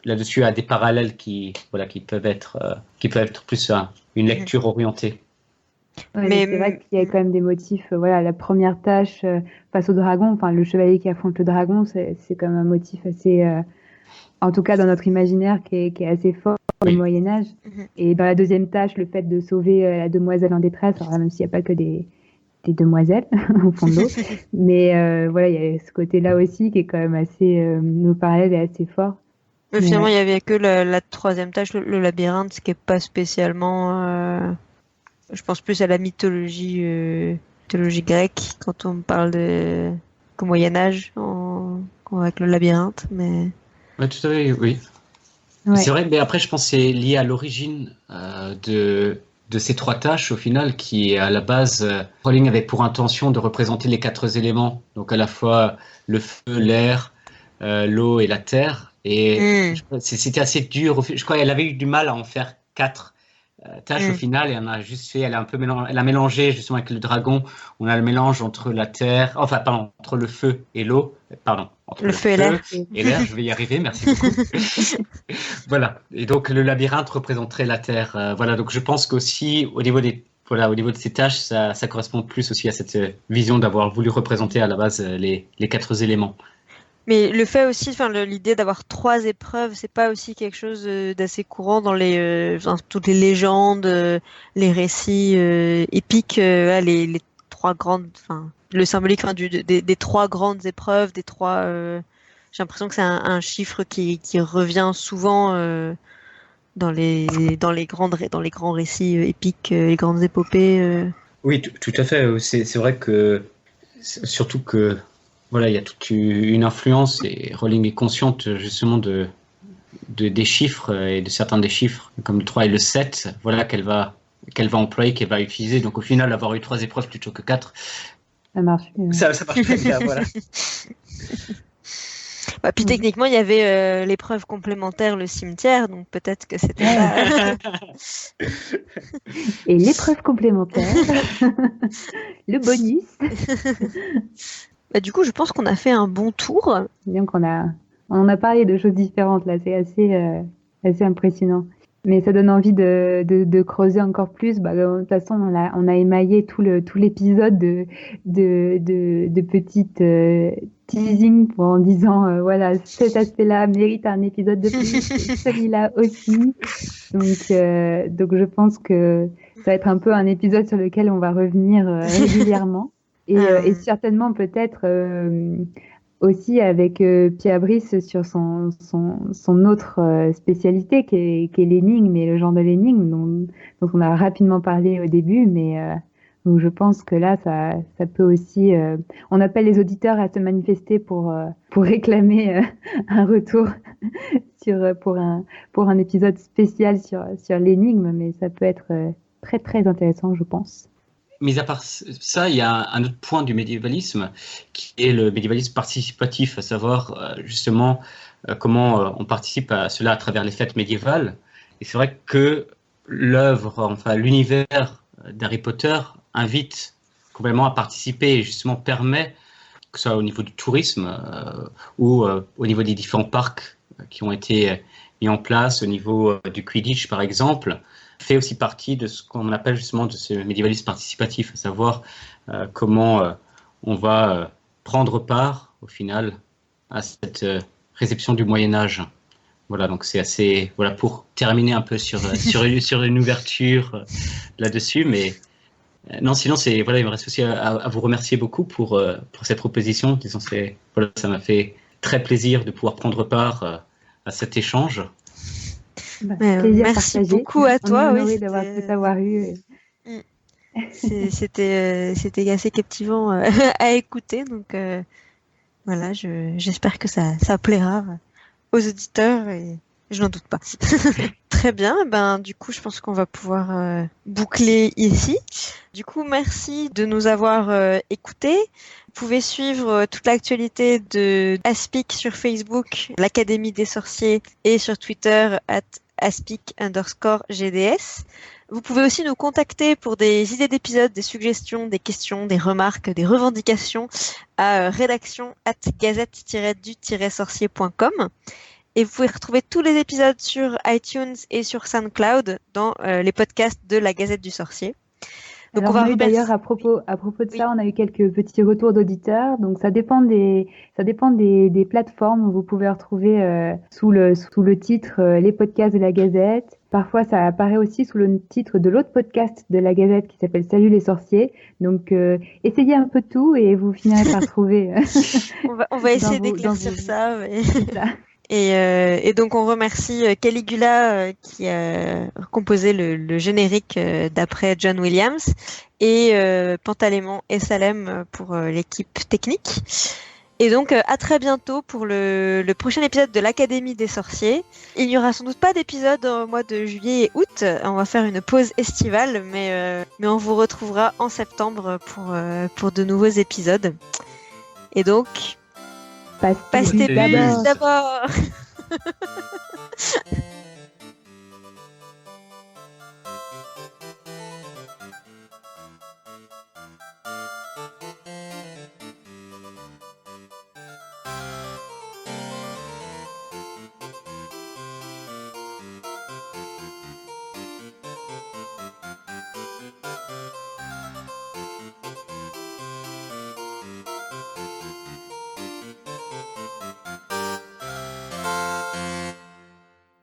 là-dessus à des parallèles qui peuvent être plus une lecture orientée. Ouais, mais c'est vrai qu'il y a quand même des motifs. Voilà, la première tâche face au dragon, enfin le chevalier qui affronte le dragon, c'est quand même un motif assez, en tout cas dans notre imaginaire, qui est assez fort au Moyen Âge. Et dans la deuxième tâche, le fait de sauver la demoiselle en détresse, alors là, même s'il n'y a pas que des demoiselles au fond de l'eau, mais voilà, il y a ce côté-là aussi qui est quand même assez, nos parallèles est assez fort. Mais finalement, il y avait que la troisième tâche, le labyrinthe, ce qui est pas spécialement. Je pense plus à la mythologie grecque quand on parle qu'au Moyen Âge avec le labyrinthe, mais. Ouais, tout à fait, oui. Ouais. C'est vrai, mais après, je pense que c'est lié à l'origine de ces trois tâches, au final, qui, à la base, Rowling avait pour intention de représenter les 4 éléments, donc à la fois le feu, l'air, l'eau et la terre. Et c'était assez dur. Je crois qu'elle avait eu du mal à en faire 4 tâches au final, et elle a mélangé justement avec le dragon. On a le mélange entre la terre, entre le feu et l'eau. Entre le feu et l'air. Je vais y arriver, merci beaucoup. Voilà. Et donc le labyrinthe représenterait la terre. Voilà. Donc je pense qu'aussi au niveau de ces tâches, ça correspond plus aussi à cette vision d'avoir voulu représenter à la base les 4 éléments. Mais le fait aussi, l'idée d'avoir 3 épreuves, c'est pas aussi quelque chose d'assez courant dans toutes les légendes, les récits épiques, les 3 grandes, le symbolique des 3 grandes épreuves, des 3. J'ai l'impression que c'est un chiffre qui revient souvent dans les grands récits épiques, les grandes épopées. Oui, tout à fait. C'est vrai que surtout que. Voilà, il y a toute une influence et Rowling est consciente justement des chiffres et de certains des chiffres, comme le 3 et le 7, voilà, qu'elle va employer, qu'elle va utiliser. Donc au final, avoir eu 3 épreuves plutôt que 4, ça marche. Ça marche très bien, voilà. Puis techniquement, il y avait l'épreuve complémentaire, le cimetière, donc peut-être que c'était ça. Et l'épreuve complémentaire, le bonus. Du coup, je pense qu'on a fait un bon tour. Donc on en a parlé de choses différentes là, c'est assez impressionnant. Mais ça donne envie de creuser encore plus. De toute façon, on a émaillé tout l'épisode de petites teasing en disant voilà, cet aspect-là mérite un épisode de plus, celui-là aussi. Donc je pense que ça va être un peu un épisode sur lequel on va revenir régulièrement. Et certainement peut-être aussi avec Pierre Brice sur son autre spécialité qui est l'énigme et le genre de l'énigme dont on a rapidement parlé au début, mais donc je pense que là ça peut aussi on appelle les auditeurs à se manifester pour réclamer un retour pour un épisode spécial sur l'énigme, mais ça peut être très très intéressant, je pense. Mais à part ça, il y a un autre point du médiévalisme qui est le médiévalisme participatif, à savoir justement comment on participe à cela à travers les fêtes médiévales. Et c'est vrai que l'univers d'Harry Potter invite complètement à participer et justement permet, que ce soit au niveau du tourisme ou au niveau des différents parcs qui ont été mis en place, au niveau du Quidditch par exemple, fait aussi partie de ce qu'on appelle justement de ce médiévalisme participatif, à savoir comment on va prendre part au final à cette réception du Moyen-Âge. Voilà, donc c'est assez, voilà, pour terminer un peu sur une ouverture là-dessus, mais non, sinon il me reste aussi à vous remercier beaucoup pour cette proposition. Disons, ça m'a fait très plaisir de pouvoir prendre part à cet échange. Merci beaucoup à toi. On est honoré d'avoir pu t'avoir eu. C'était assez captivant à écouter, donc voilà, j'espère que ça plaira aux auditeurs et je n'en doute pas. Très bien, du coup, je pense qu'on va pouvoir boucler ici. Du coup, merci de nous avoir écoutés. Vous pouvez suivre toute l'actualité de Aspic sur Facebook, l'Académie des Sorciers, et sur Twitter @aspic_GDS. Vous pouvez aussi nous contacter pour des idées d'épisodes, des suggestions, des questions, des remarques, des revendications à rédaction@gazette-du-sorcier.com. Et vous pouvez retrouver tous les épisodes sur iTunes et sur SoundCloud dans les podcasts de la Gazette du Sorcier. Donc alors, on a eu d'ailleurs à propos de ça, on a eu quelques petits retours d'auditeurs. Donc ça dépend des plateformes où vous pouvez retrouver sous le titre les podcasts de la Gazette. Parfois ça apparaît aussi sous le titre de l'autre podcast de la Gazette qui s'appelle Salut les sorciers. Donc essayez un peu tout et vous finirez par trouver. on va essayer d'éclaircir ça. Mais... Et donc on remercie Caligula qui a composé le générique d'après John Williams et Pantalémon et Salem pour l'équipe technique. Et donc à très bientôt pour le prochain épisode de l'Académie des Sorciers. Il n'y aura sans doute pas d'épisode au mois de juillet et août. On va faire une pause estivale, mais on vous retrouvera en septembre pour de nouveaux épisodes. Et donc... Pastez d'abord.